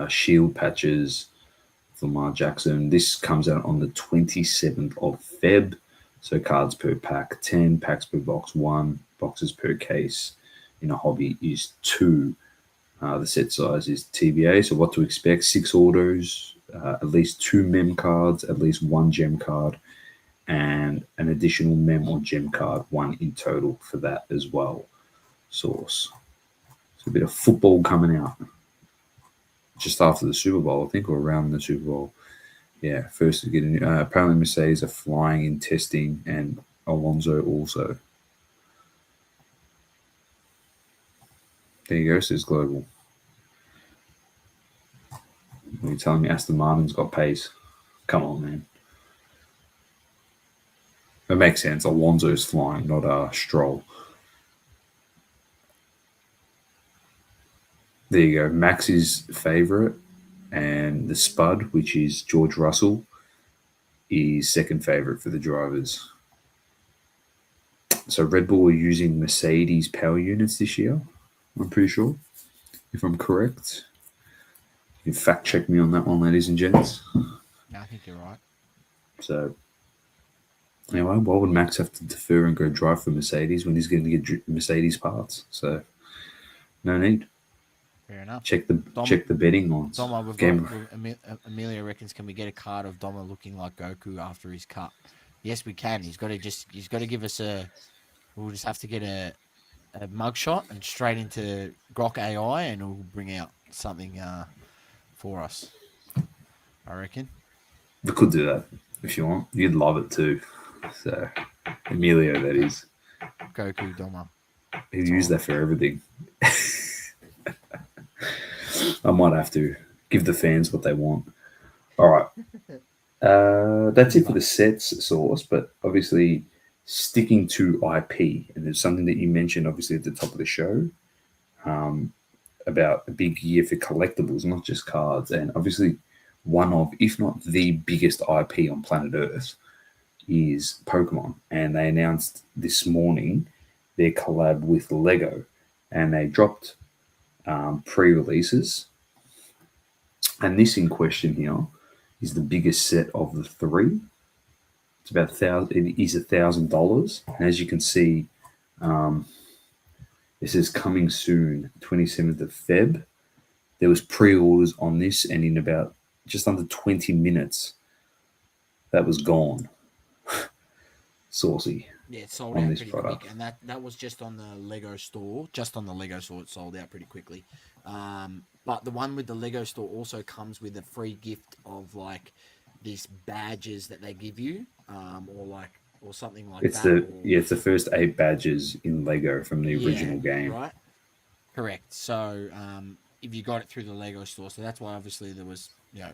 shield patches, Lamar Jackson. This comes out on the 27th of Feb. So cards per pack, 10, packs per box, 1, boxes per case in a hobby is 2. The set size is TBA. So what to expect, 6 autos, at least 2 mem cards, at least 1 gem card, and an additional mem or gem card, 1 in total for that as well. Source. So a bit of football coming out just after the Super Bowl, I think, or around the Super Bowl. Yeah, first to get in. Apparently Mercedes are flying in testing, and Alonso also. There you go, says Global. Are you telling me Aston Martin's got pace? Come on, man. It makes sense. Alonso's flying, not Stroll. There you go. Max's favourite, and the Spud, which is George Russell, is second favourite for the drivers. So Red Bull are using Mercedes power units this year, I'm pretty sure, if I'm correct. You can fact check me on that one, ladies and gents. No, I think you're right. So, anyway, why would Max have to defer and go drive for Mercedes when he's going to get Mercedes parts? So, no need. Fair enough. Check the betting odds. Doma, Amelia reckons, can we get a card of Doma looking like Goku after his cut? Yes, we can. He's got to give us we'll just have to get a mugshot and straight into Grok AI, and it'll bring out something for us. I reckon. We could do that if you want. You'd love it too. So, Emilio, that is. Goku Doma. He'll use that for everything. I might have to give the fans what they want. All right. That's it for the sets source, but obviously sticking to IP, and there's something that you mentioned obviously at the top of the show, about a big year for collectibles, not just cards, and obviously one of, if not the biggest IP on planet Earth is Pokemon. And they announced this morning their collab with Lego, and they dropped pre-releases. And this in question here is the biggest set of the three. It's about it is $1,000, and as you can see, this is coming soon, 27th of Feb. There was pre-orders on this, and in about just under 20 minutes, that was gone. Saucy. Yeah, it sold On out this pretty product. quick, and that was just on the Lego store. Just on the Lego store, it sold out pretty quickly. But the one with the Lego store also comes with a free gift of like these badges that they give you, or something like It's that. it's the first 8 badges in Lego from the original game. Right. Correct. So if you got it through the Lego store, so that's why obviously there was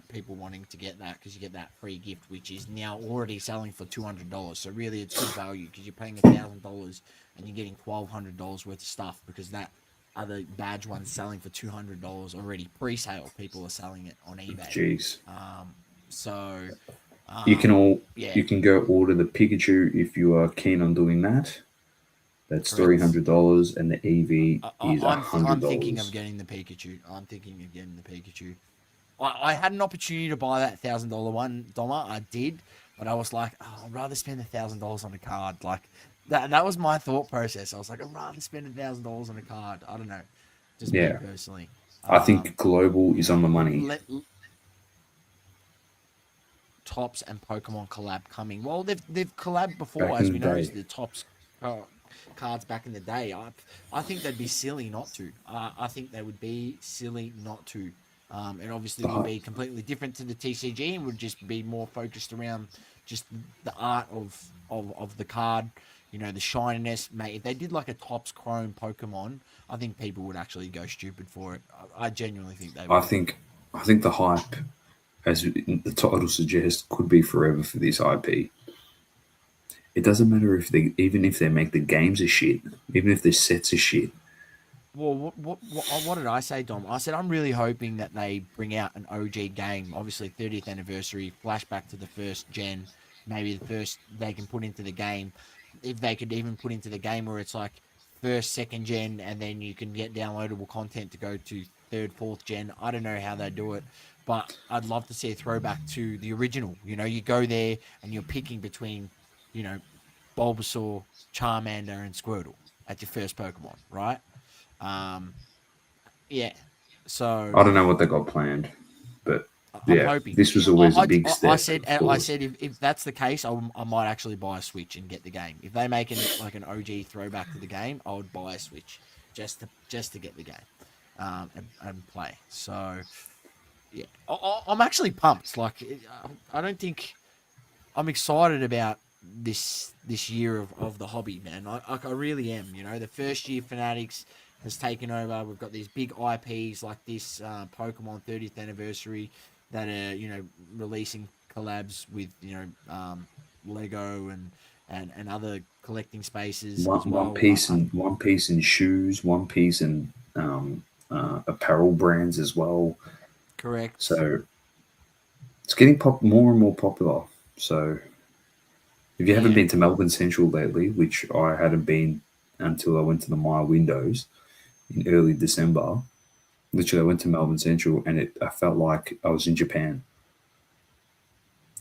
people wanting to get that because you get that free gift, which is now already selling for $200. So really, it's good value because you're paying $1,000 and you're getting $1,200 worth of stuff because that other badge one's selling for $200 already pre-sale. People are selling it on eBay. Jeez. So you can go order the Pikachu if you are keen on doing that. That's $300, and the EV is $100. I'm thinking of getting the Pikachu. I had an opportunity to buy that $1,000 one, Doma. I did, but I was like, I'd rather spend $1,000 on a card. Like that was my thought process. I was like, I'd rather spend $1,000 on a card. I don't know, just me personally. I think Global is on the money. Topps and Pokemon collab coming. Well, they've collabed before, as we know, the Topps cards back in the day. I think they'd be silly not to. I think they would be silly not to. And obviously would be completely different to the TCG and would just be more focused around just the art of the card, the shininess. Mate, if they did like a Topps Chrome Pokemon, I think people would actually go stupid for it. I genuinely think they would. I think the hype, as the title suggests, could be forever for this IP. It doesn't matter if they make the games a shit, even if the sets are shit. Well, what did I say, Dom? I said I'm really hoping that they bring out an OG game. Obviously, 30th anniversary, flashback to the first gen. Maybe the first they can put into the game. If they could even put into the game where it's like first, second gen, and then you can get downloadable content to go to third, fourth gen. I don't know how they do it, but I'd love to see a throwback to the original. You go there and you're picking between, Bulbasaur, Charmander, and Squirtle at your first Pokemon, right? Yeah. So I don't know what they got planned, but I'm hoping this was always a big step. I said if that's the case, I might actually buy a Switch and get the game. If they make an OG throwback to the game, I would buy a Switch just to get the game and play. So yeah, I'm actually pumped. Like I don't think I'm excited about this year of the hobby, man. I really am. The first year Fanatics has taken over. We've got these big IPs like this Pokemon 30th anniversary that are releasing collabs with Lego and other collecting spaces. One Piece and shoes, One Piece and apparel brands as well. Correct. So it's getting more and more popular. So if you haven't been to Melbourne Central lately, which I hadn't been until I went to the Maya Windows in early December, literally I went to Melbourne Central and I felt like I was in Japan.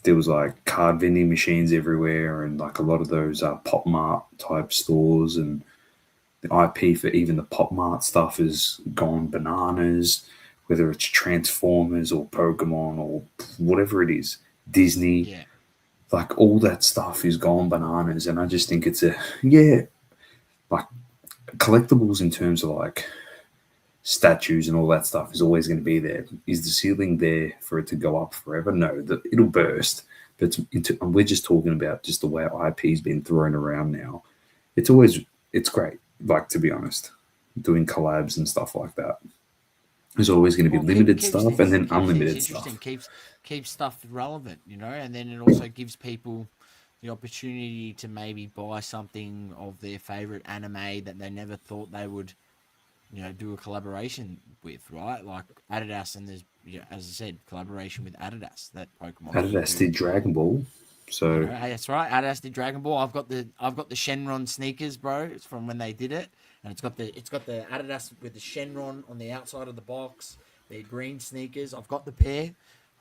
There was like card vending machines everywhere and like a lot of those Pop Mart type stores, and the IP for even the Pop Mart stuff has gone bananas, whether it's Transformers or Pokemon or whatever it is, Disney. Yeah. Like all that stuff is gone bananas, and I just think it's like collectibles in terms of like statues and all that stuff is always going to be there. Is the ceiling there for it to go up forever? No, it'll burst. But we're just talking about just the way IP's been thrown around now. It's great. Like, to be honest, doing collabs and stuff like that. There's always going to be limited stuff and then unlimited stuff. Keeps stuff relevant, and then it also gives people the opportunity to maybe buy something of their favorite anime that they never thought they would do a collaboration with, right? Like Adidas, and there's, as I said, collaboration with Adidas that Pokemon could Adidas do. did Dragon Ball, so That's right. Adidas did Dragon Ball. I've got the Shenron sneakers, bro. It's from when they did it, and it's got the Adidas with the Shenron on the outside of the box. They're green sneakers. I've got the pair.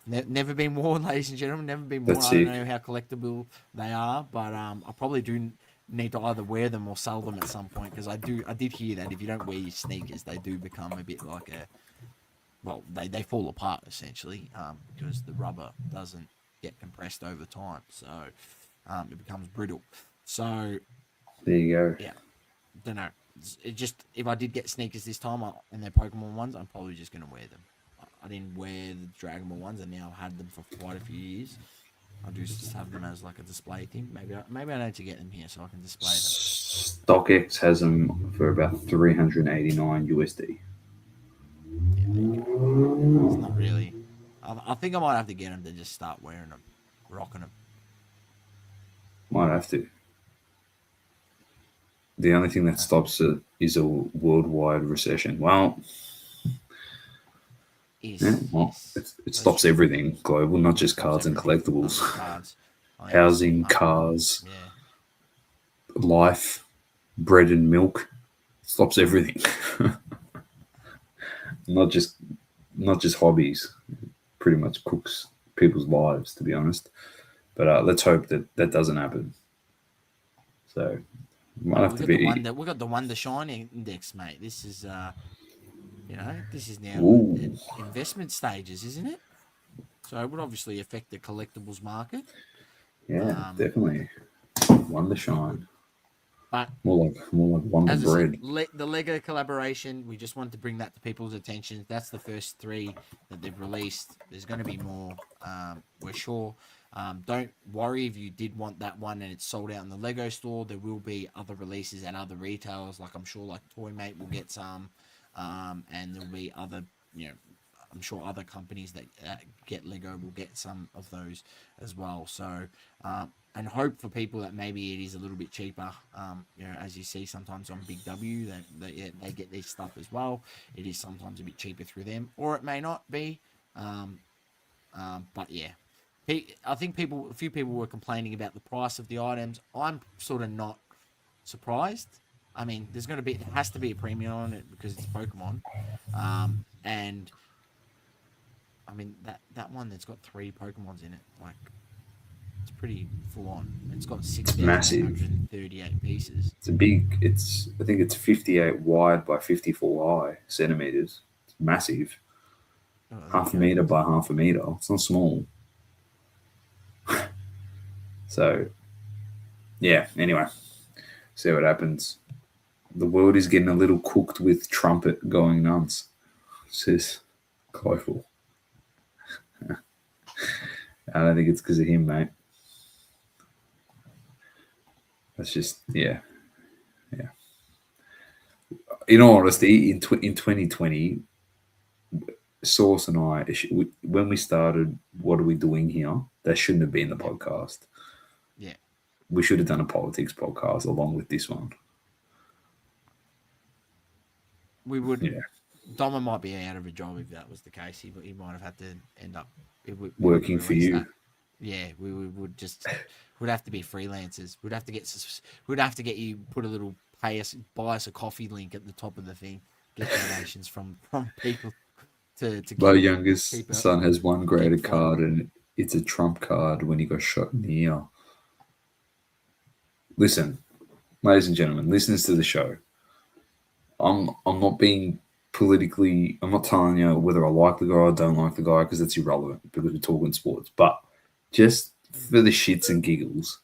Never been worn, ladies and gentlemen. Never been worn. that's I don't sick. know how collectible they are, but I probably do need to either wear them or sell them at some point, because I did hear that if you don't wear your sneakers, they do become a bit like a, well, they fall apart essentially, because the rubber doesn't get compressed over time, so it becomes brittle. So There you go. yeah, don't know. It just, if I did get sneakers this time, and they're Pokemon ones, I'm probably just gonna wear them. I didn't wear the Dragon Ball ones, and now I've had them for quite a few years. I do just have them as like a display thing. Maybe I need to get them here so I can display them. StockX has them for about 389 USD. Yeah, it's not really. I think I might have to get them to just start wearing them, rocking them. Might have to. The only thing that stops it is a worldwide recession. Well, it stops everything global, not just cards and collectibles. Cards, Housing, cars, yeah, life, bread and milk. It stops everything. not just hobbies. Pretty much cooks people's lives, to be honest. But let's hope that doesn't happen. So might have to be. We got the Wonder Shine Index, mate. This is this is now Ooh. investment stages, isn't it? So it would obviously affect the collectibles market. Yeah, definitely. Wonder Shine. But more like Wonder Bread. The Lego collaboration, we just want to bring that to people's attention. That's the first 3 that they've released. There's going to be more. We're sure. Don't worry if you did want that one and it's sold out in the Lego store. There will be other releases at other retailers. Like I'm sure, like Toymate will get some, and there'll be other. I'm sure other companies that get Lego will get some of those as well. So, and hope for people that maybe it is a little bit cheaper. As you see sometimes on Big W, they get their stuff as well. It is sometimes a bit cheaper through them, or it may not be. But yeah, I think a few people were complaining about the price of the items. I'm sort of not surprised. I mean, there has to be a premium on it because it's Pokemon, and I mean that one that's got 3 Pokemons in it, like it's pretty full on. It's got 6,838 pieces. It's a big. I think it's 58 wide by 54 high centimeters. It's massive. Half a meter by half a meter. It's not small. So, yeah. Anyway, see what happens. The world is getting a little cooked with Trumpet going nuts. Says Global. I don't think it's because of him, mate. That's just, yeah. In all honesty, in 2020, Source and I, when we started, what are we doing here? That shouldn't have been the podcast. Yeah. We should have done a politics podcast along with this one. We would. Yeah. Doma might be out of a job if that was the case. He might have had to end up working for you. That. Yeah, we would have to be freelancers. We'd have to get you put a little buy us a coffee link at the top of the thing. Get donations from people to my youngest son has one graded card and it's a Trump card when he got shot in the ear. Listen, ladies and gentlemen, listeners to the show. I'm not being politically. I'm not telling you whether I like the guy or don't like the guy because it's irrelevant because we're talking sports. But just for the shits and giggles,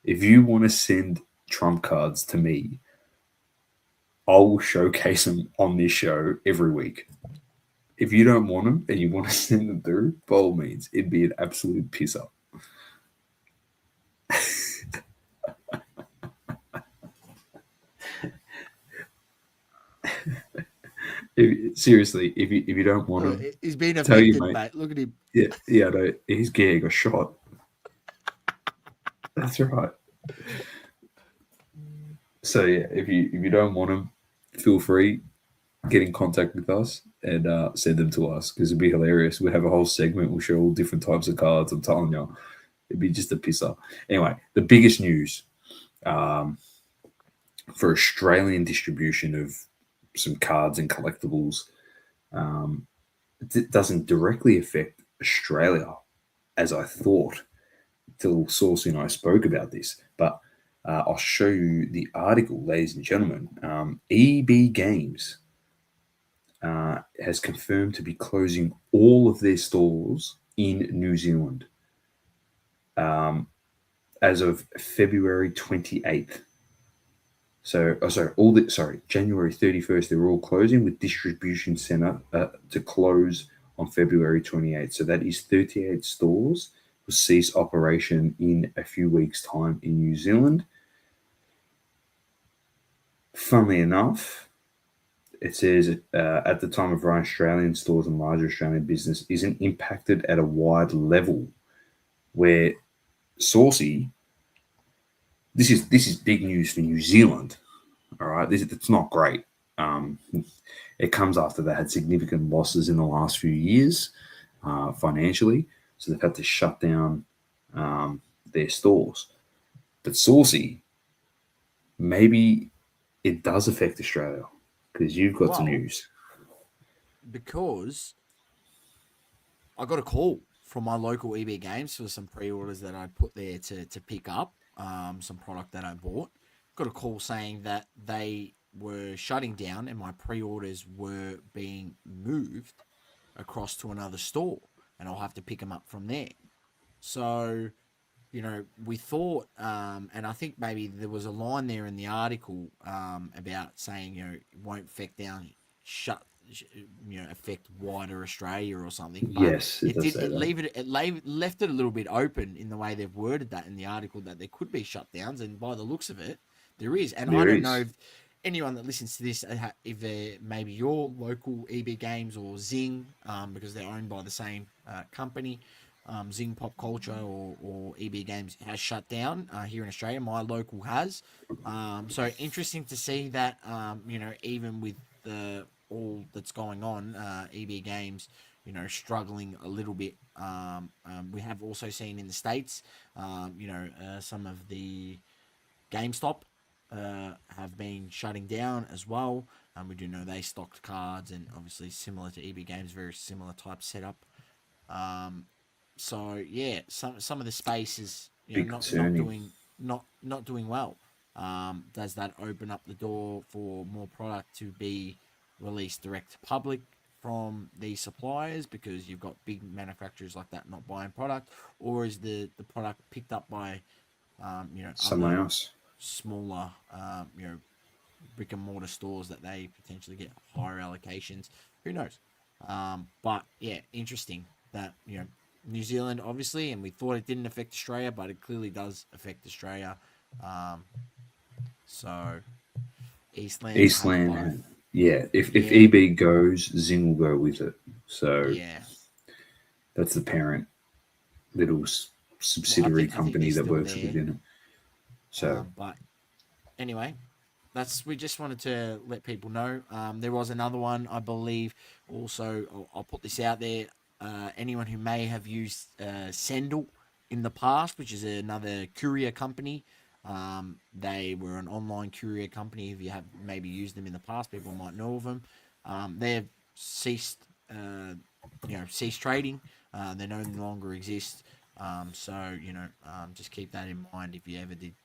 if you want to send Trump cards to me, I will showcase them on this show every week. If you don't want them and you want to send them through, by all means, it'd be an absolute piss up. Seriously, if you don't want him, he's been affected, mate. Look at him. Yeah, no, his gear got shot. That's right. So yeah, if you don't want him, feel free. get in contact with us and send them to us because it'd be hilarious. We'd have a whole segment. We'll show all different types of cards. I'm telling you, it'd be just a pisser. Anyway, the biggest news um, for Australian distribution of some cards and collectibles, um, it doesn't directly affect Australia as I thought till Saucy and I spoke about this. But I'll show you the article, ladies and gentlemen. EB Games has confirmed to be closing all of their stores in New Zealand as of February 28th. So, January 31st, they're all closing with distribution center to close on February 28th. So that is 38 stores will cease operation in a few weeks' time in New Zealand. Funnily enough, it says at the time of running Australian stores and larger Australian business isn't impacted at a wide level. Where Saucy, this is big news for New Zealand. All right, it's not great. It comes after they had significant losses in the last few years financially, so they've had to shut down their stores. But Saucy, maybe it does affect Australia because you've got some news. Because I got a call from my local EB Games for some pre-orders that I put there to pick up some product that I bought. Got a call saying that they were shutting down and my pre-orders were being moved across to another store and I'll have to pick them up from there. So, we thought, and I think maybe there was a line there in the article about saying, it won't affect wider Australia or something. But Yes, it does say that. Left it a little bit open in the way they've worded that in the article that there could be shutdowns, and by the looks of it, there is. And I don't know if anyone that listens to this, if they're maybe your local EB Games or Zing, because they're owned by the same company. Zing Pop Culture or EB Games has shut down here in Australia. My local has. So interesting to see that, even with all that's going on, EB Games, struggling a little bit. We have also seen in the States, some of the GameStop have been shutting down as well. We do know they stocked cards and obviously similar to EB Games, very similar type setup. So yeah, some of the spaces, not doing well. Does that open up the door for more product to be released direct to public from these suppliers because you've got big manufacturers like that not buying product, or is the product picked up by someone other else, smaller brick and mortar stores that they potentially get higher allocations? Who knows? But yeah, interesting that New Zealand, obviously, and we thought it didn't affect Australia, but it clearly does affect Australia. So Eastland, yeah. If EB goes, Zing will go with it. So yeah, that's the parent little subsidiary company that works there. within it. So, but anyway, we just wanted to let people know. There was another one, I believe. Also, I'll put this out there. Anyone who may have used Sendle in the past, which is another courier company. They were an online courier company. If you have maybe used them in the past, people might know of them. They've ceased trading. They no longer exist. So just keep that in mind if you ever did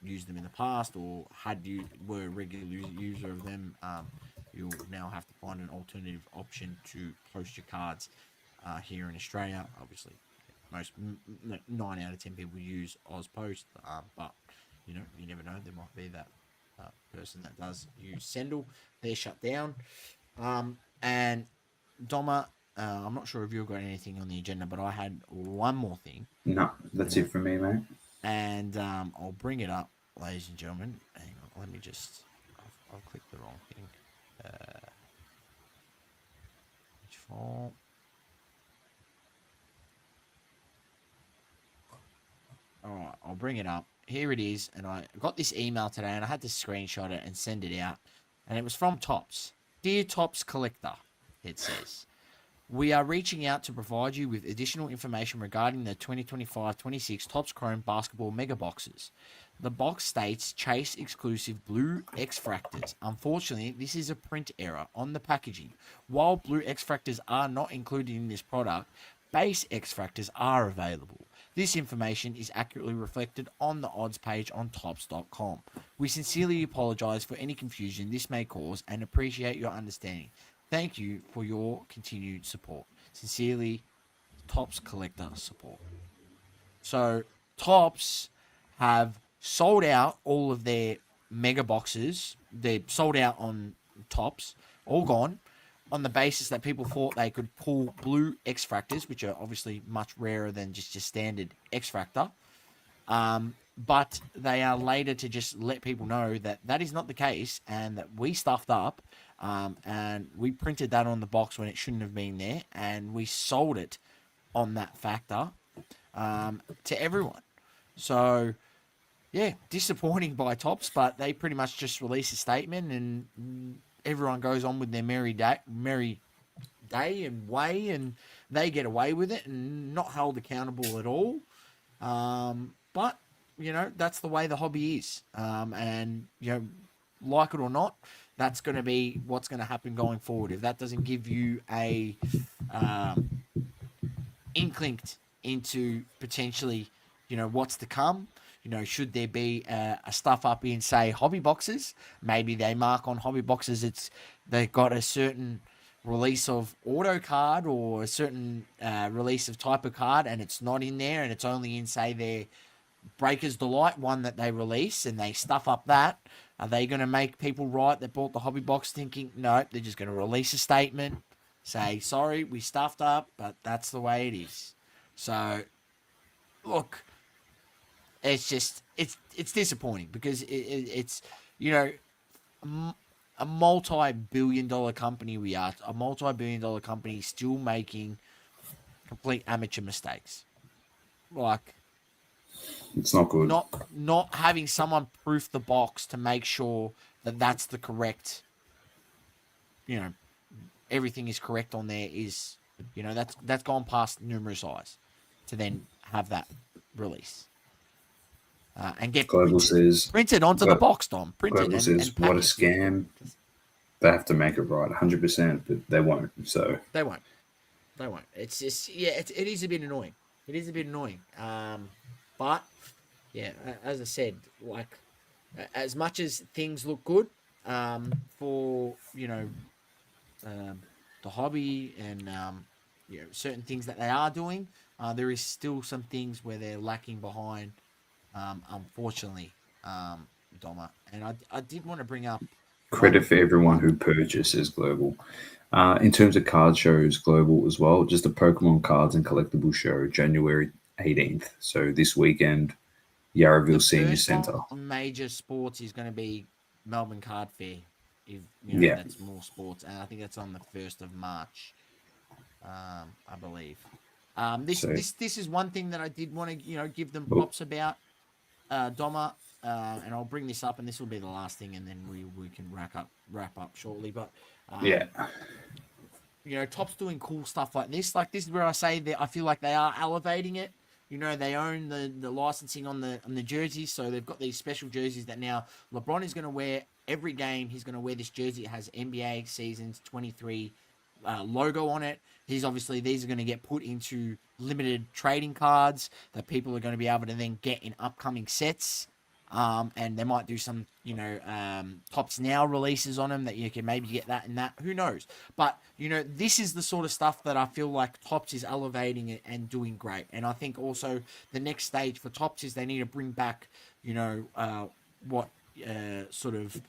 use them in the past or were a regular user of them. You'll now have to find an alternative option to post your cards here in Australia. Obviously, most 9 out of 10 people use Ozpost, but you never know. There might be that person that does use Sendle. They're shut down. And Doma, I'm not sure if you've got anything on the agenda, but I had one more thing. No, that's it for me, mate. And I'll bring it up, ladies and gentlemen. Hang on, let me just. I've clicked the wrong thing. All right, I'll bring it up. Here it is, and I got this email today, and I had to screenshot it and send it out, and it was from Tops. Dear Tops Collector, it says, we are reaching out to provide you with additional information regarding the 2025-26 Topps Chrome Basketball Mega Boxes. The box states Chase exclusive blue X-Fractors. Unfortunately, this is a print error on the packaging. While blue X-Fractors are not included in this product, base X-Fractors are available. This information is accurately reflected on the odds page on Topps.com. We sincerely apologize for any confusion this may cause and appreciate your understanding. Thank you for your continued support. Sincerely, Topps Collector Support. So, Topps have sold out all of their mega boxes. They're sold out on Topps, all gone, on the basis that people thought they could pull blue X Fractors, which are obviously much rarer than just your standard X Fractor. But they are later to just let people know that that is not the case and that we stuffed up and we printed that on the box when it shouldn't have been there and we sold it on that factor to everyone. So, yeah, disappointing by Topps, but they pretty much just release a statement and everyone goes on with their merry day and way, and they get away with it and not held accountable at all. But you know, that's the way the hobby is. And you know, like it or not, that's going to be what's going to happen going forward. If that doesn't give you a inkling into potentially, you know, what's to come. You know, should there be a stuff up in, say, hobby boxes? Maybe they mark on hobby boxes they've got a certain release of auto card or a certain release of type of card, and it's not in there, and it's only in, say, their Breakers Delight one that they release, and they stuff up that. Are they going to make people that bought the hobby box thinking, nope, they're just going to release a statement, say, sorry, we stuffed up, but that's the way it is. So, look, it's just, it's disappointing because it's, you know, a multi-billion-dollar company we are. A multi-billion-dollar company still making complete amateur mistakes. Like, it's not good. Not having someone proof the box to make sure that that's the correct, you know, everything is correct on there is, you know, that's gone past numerous eyes to then have that release. And get printed onto the box, Dom. Printed Global says, what a scam. They have to make it right 100%, but they won't. So They won't. It's just, yeah, it is a bit annoying. But, yeah, as I said, like, as much as things look good for, you know, the hobby and, you know, certain things that they are doing, there is still some things where they're lacking behind, unfortunately, Doma. And I did want to bring up credit for everyone who purchases Global. In terms of card shows, Global as well, just the Pokemon Cards and Collectibles show, January 18th. So this weekend, Yarraville Senior Centre. Major sports is going to be Melbourne Card Fair. If you know, that's more sports, and I think that's on the 1st of March, I believe. This is one thing that I did want to, you know, give them props about, Doma, and I'll bring this up, and this will be the last thing, and then we can wrap up shortly. But you know, Topps doing cool stuff like this. Like, this is where I say that I feel like they are elevating it. You know, they own the licensing on the jerseys, so they've got these special jerseys that now LeBron is going to wear every game. He's going to wear this jersey. It has NBA Seasons 23 logo on it. These are going to get put into limited trading cards that people are going to be able to then get in upcoming sets. And they might do some, you know, Topps Now releases on them that you can maybe get that and that. Who knows? But, you know, this is the sort of stuff that I feel like Topps is elevating it and doing great. And I think also the next stage for Topps is they need to bring back, you know, what sort of,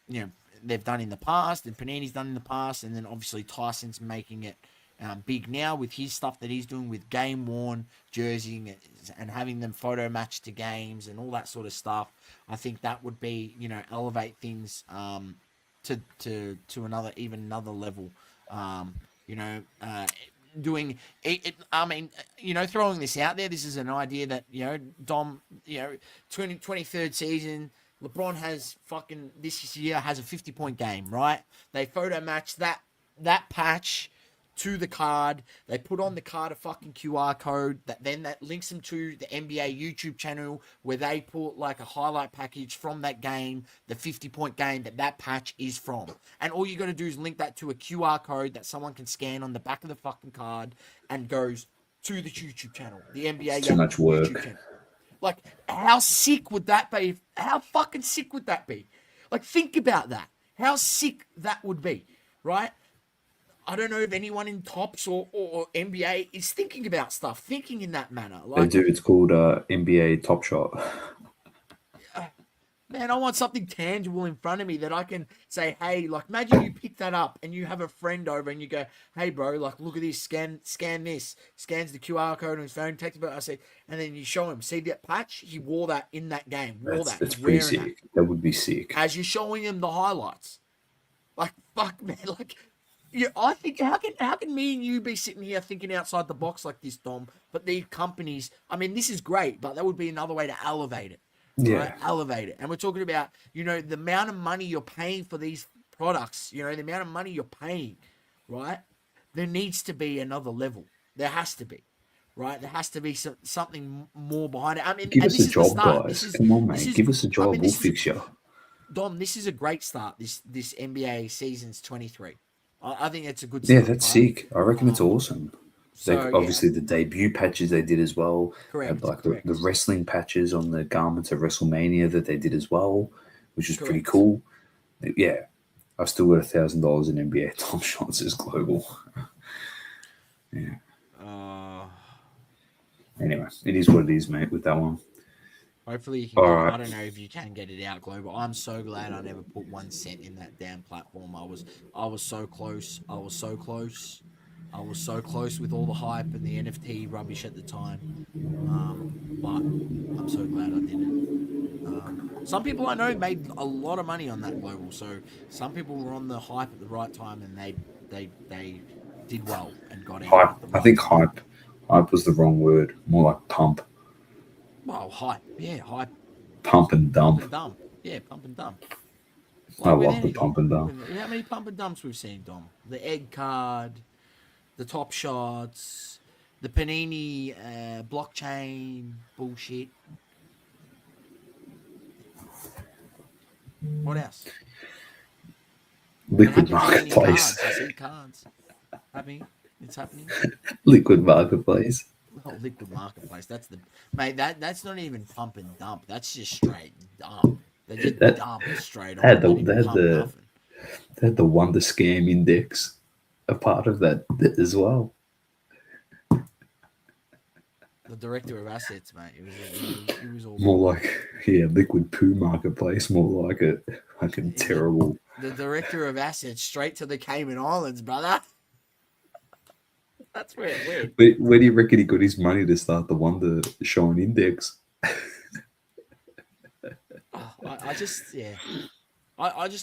you know, they've done in the past and Panini's done in the past. And then obviously Tyson's making it big now with his stuff that he's doing with game worn jerseying and having them photo match to games and all that sort of stuff. I think that would be, you know, elevate things to another level. You know, doing it. I mean, you know, throwing this out there. This is an idea that, you know, Dom, you know, 23rd season. LeBron has fucking this year has a 50-point game, right? They photo match that patch to the card. They put on the card a fucking QR code that links them to the NBA YouTube channel where they put like a highlight package from that game, the 50-point game that patch is from. And all you got to do is link that to a QR code that someone can scan on the back of the fucking card and goes to the YouTube channel, the NBA It's too much YouTube work. channel. Like, how sick would that be? How fucking sick would that be? Like, think about that. How sick that would be, right? I don't know if anyone in Tops or NBA is thinking about stuff, thinking in that manner. They Like, do. It's called NBA Top Shot. man, I want something tangible in front of me that I can say, hey, like, imagine you pick that up and you have a friend over and you go, hey, bro, like, look at this, scan this, scans the QR code on his phone, takes it, I say, and then you show him, see that patch? He wore that in that game, That's He's pretty wearing sick. That would be sick. as you're showing him the highlights. Like, fuck, man, like, yeah, I think how can me and you be sitting here thinking outside the box like this, Dom? But these companies, I mean, this is great, but that would be another way to elevate it. Right? Yeah. Elevate it. And we're talking about, the amount of money you're paying for these products, the amount of money you're paying, right? There needs to be another level. There has to be, right? There has to be something more behind it. I mean, Give and us this a is the job, start. guys. Come on, mate. Give us a job. We'll fix you. Dom, this is a great start. This NBA season's 23. I think it's a good Yeah, start. that's Right? sick. I reckon it's awesome. Like So, yeah, obviously the debut patches they did as well. correct, Like correct, the wrestling patches on the garments of WrestleMania that they did as well, which was pretty correct. cool. Yeah, I've still got $1,000 in NBA Top Shots as global. Yeah. Anyway, it is what it is, mate. With that one. Hopefully you can All get it. right. I don't know if you can get it out global. I'm so glad I never put 1 cent in that damn platform. I was so close. I was so close. I was so close with all the hype and the NFT rubbish at the time. But I'm so glad I didn't. Some people I know made a lot of money on that global. So some people were on the hype at the right time and they did well and got out Hype. at the I right think time. hype. Hype was the wrong word. More like pump. Well, hype. Yeah, hype. Pump and Pump dump. and dump. Yeah, pump and dump. I Like with love the anything. pump and dump. How many pump and dumps we've seen, Dom? The egg card, the top shots, the Panini blockchain bullshit. What else? It Liquid happens with any marketplace. cards. You see cards happening. It's happening. Liquid marketplace. Oh, liquid marketplace. That's the mate. That's not even pump and dump. That's just straight dump. They just That dump straight on. had Not the even pump nothing. they had the Wonder Scam Index a part of that as well. The director of assets, mate. It was all More like liquid poo marketplace. More like a fucking terrible. The director of assets straight to the Cayman Islands, brother. That's where it went. Where do you reckon he got his money to start the Wonder Shine Index? Oh, I just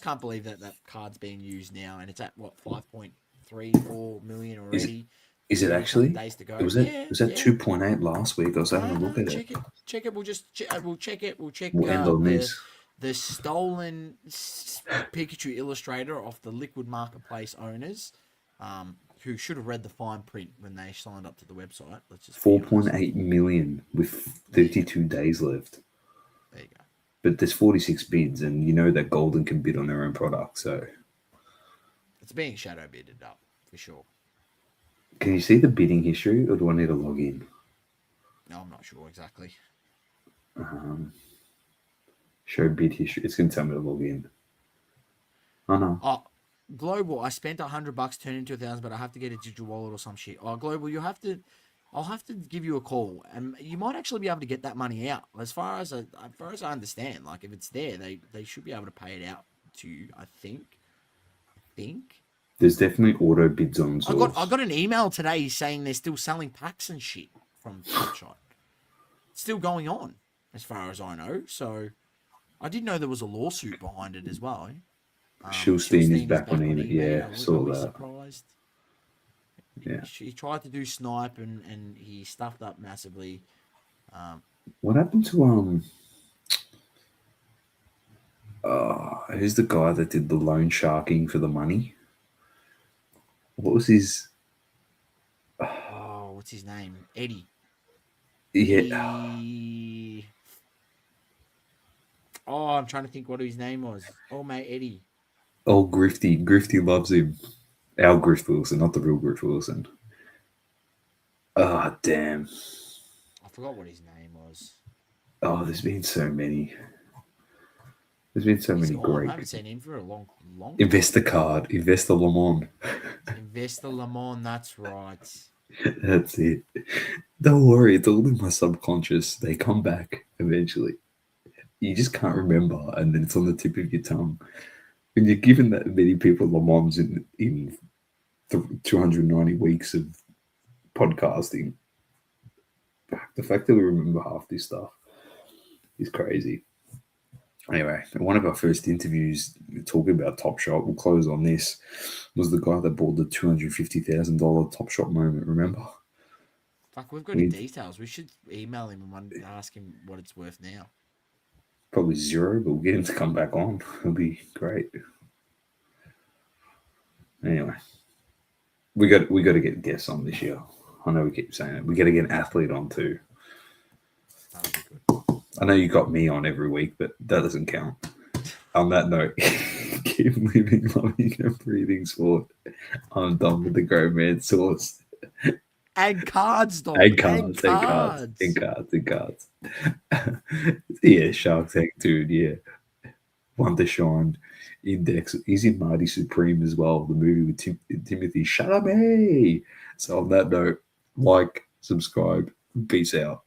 can't believe that card's being used now, and it's at what 5.34 million already. Is it actually? Days to go. Was that 2.8 last week? I was having a look at it. Check it. We'll check it. We'll check We'll end on this. the stolen Pikachu illustrator off the Liquid Marketplace owners, who should have read the fine print when they signed up to the website. Let's just 4.8 million with 32 days left. There you go. But there's 46 bids, and you know that Golden can bid on their own product, so it's being shadow bidded up for sure. Can you see the bidding history, or do I need to log in? No, I'm not sure exactly. Show bid history. It's going to tell me to log in. Oh, no. Oh, Global, I spent $100, turned into 1,000, but I have to get a digital wallet or some shit. Oh, Global, I'll have to give you a call, and you might actually be able to get that money out. As far as I understand, like if it's there, they should be able to pay it out to you. I think. There's definitely auto bids on Source. I got an email today saying they're still selling packs and shit from Shot. It's still going on, as far as I know. So, I did know there was a lawsuit behind it as well. Schulstein is back on eBay. Yeah, saw that. Surprised. Yeah. He tried to do snipe and he stuffed up massively. What happened to Who's the guy that did the loan sharking for the money? What was his? Oh, what's his name? Eddie. Yeah, Eddie. Oh, I'm trying to think what his name was. Oh, mate, Eddie. old Grifty. Grifty loves him. Our Griff Wilson, not the real Griff Wilson. Oh, damn. I forgot what his name was. Oh, there's been so many. There's been so He's many gone. I great. haven't seen him for a long time. Investor card, Investor Lamont. Investor Lamont, that's right. That's it. Don't worry, it's all in my subconscious. They come back eventually. You just can't remember, and then it's on the tip of your tongue. When you're given that many people Lamonts in 290 weeks of podcasting, the fact that we remember half this stuff is crazy. Anyway, one of our first interviews talking about Top Shot, we'll close on this, was the guy that bought the $250,000 Top Shot moment, remember? Fuck, we've got his details. We should email him and ask him what it's worth now. Probably zero, but we'll get him to come back on. It'll be great. Anyway, we got to get guests on this year. I know we keep saying it. We got to get an athlete on too. That'll be good. I know you got me on every week, but that doesn't count. On that note, keep living, loving, and breathing sport. I'm done with the grown man sauce. And cards, dog. And cards. Yeah, Shark Tank, dude. Yeah. Wonder Shine, Index. He's in Marty Supreme as well, the movie with Timothy Chalamet. So on that note, like, subscribe, peace out.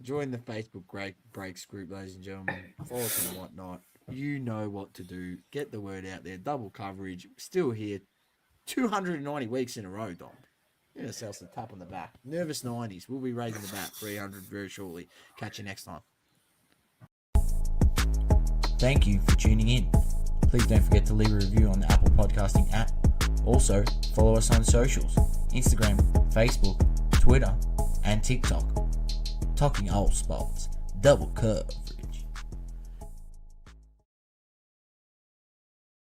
Join the Facebook Breaks group, ladies and gentlemen. Follow us and whatnot. You know what to do. Get the word out there. Double coverage. Still here. 290 weeks in a row, Dom. Give ourselves a tap on the back. Nervous 90s. We'll be raising the bat 300 very shortly. Catch you next time. Thank you for tuning in. Please don't forget to leave a review on the Apple Podcasting app. Also, follow us on socials. Instagram, Facebook, Twitter, and TikTok. Talking all sports. Double coverage.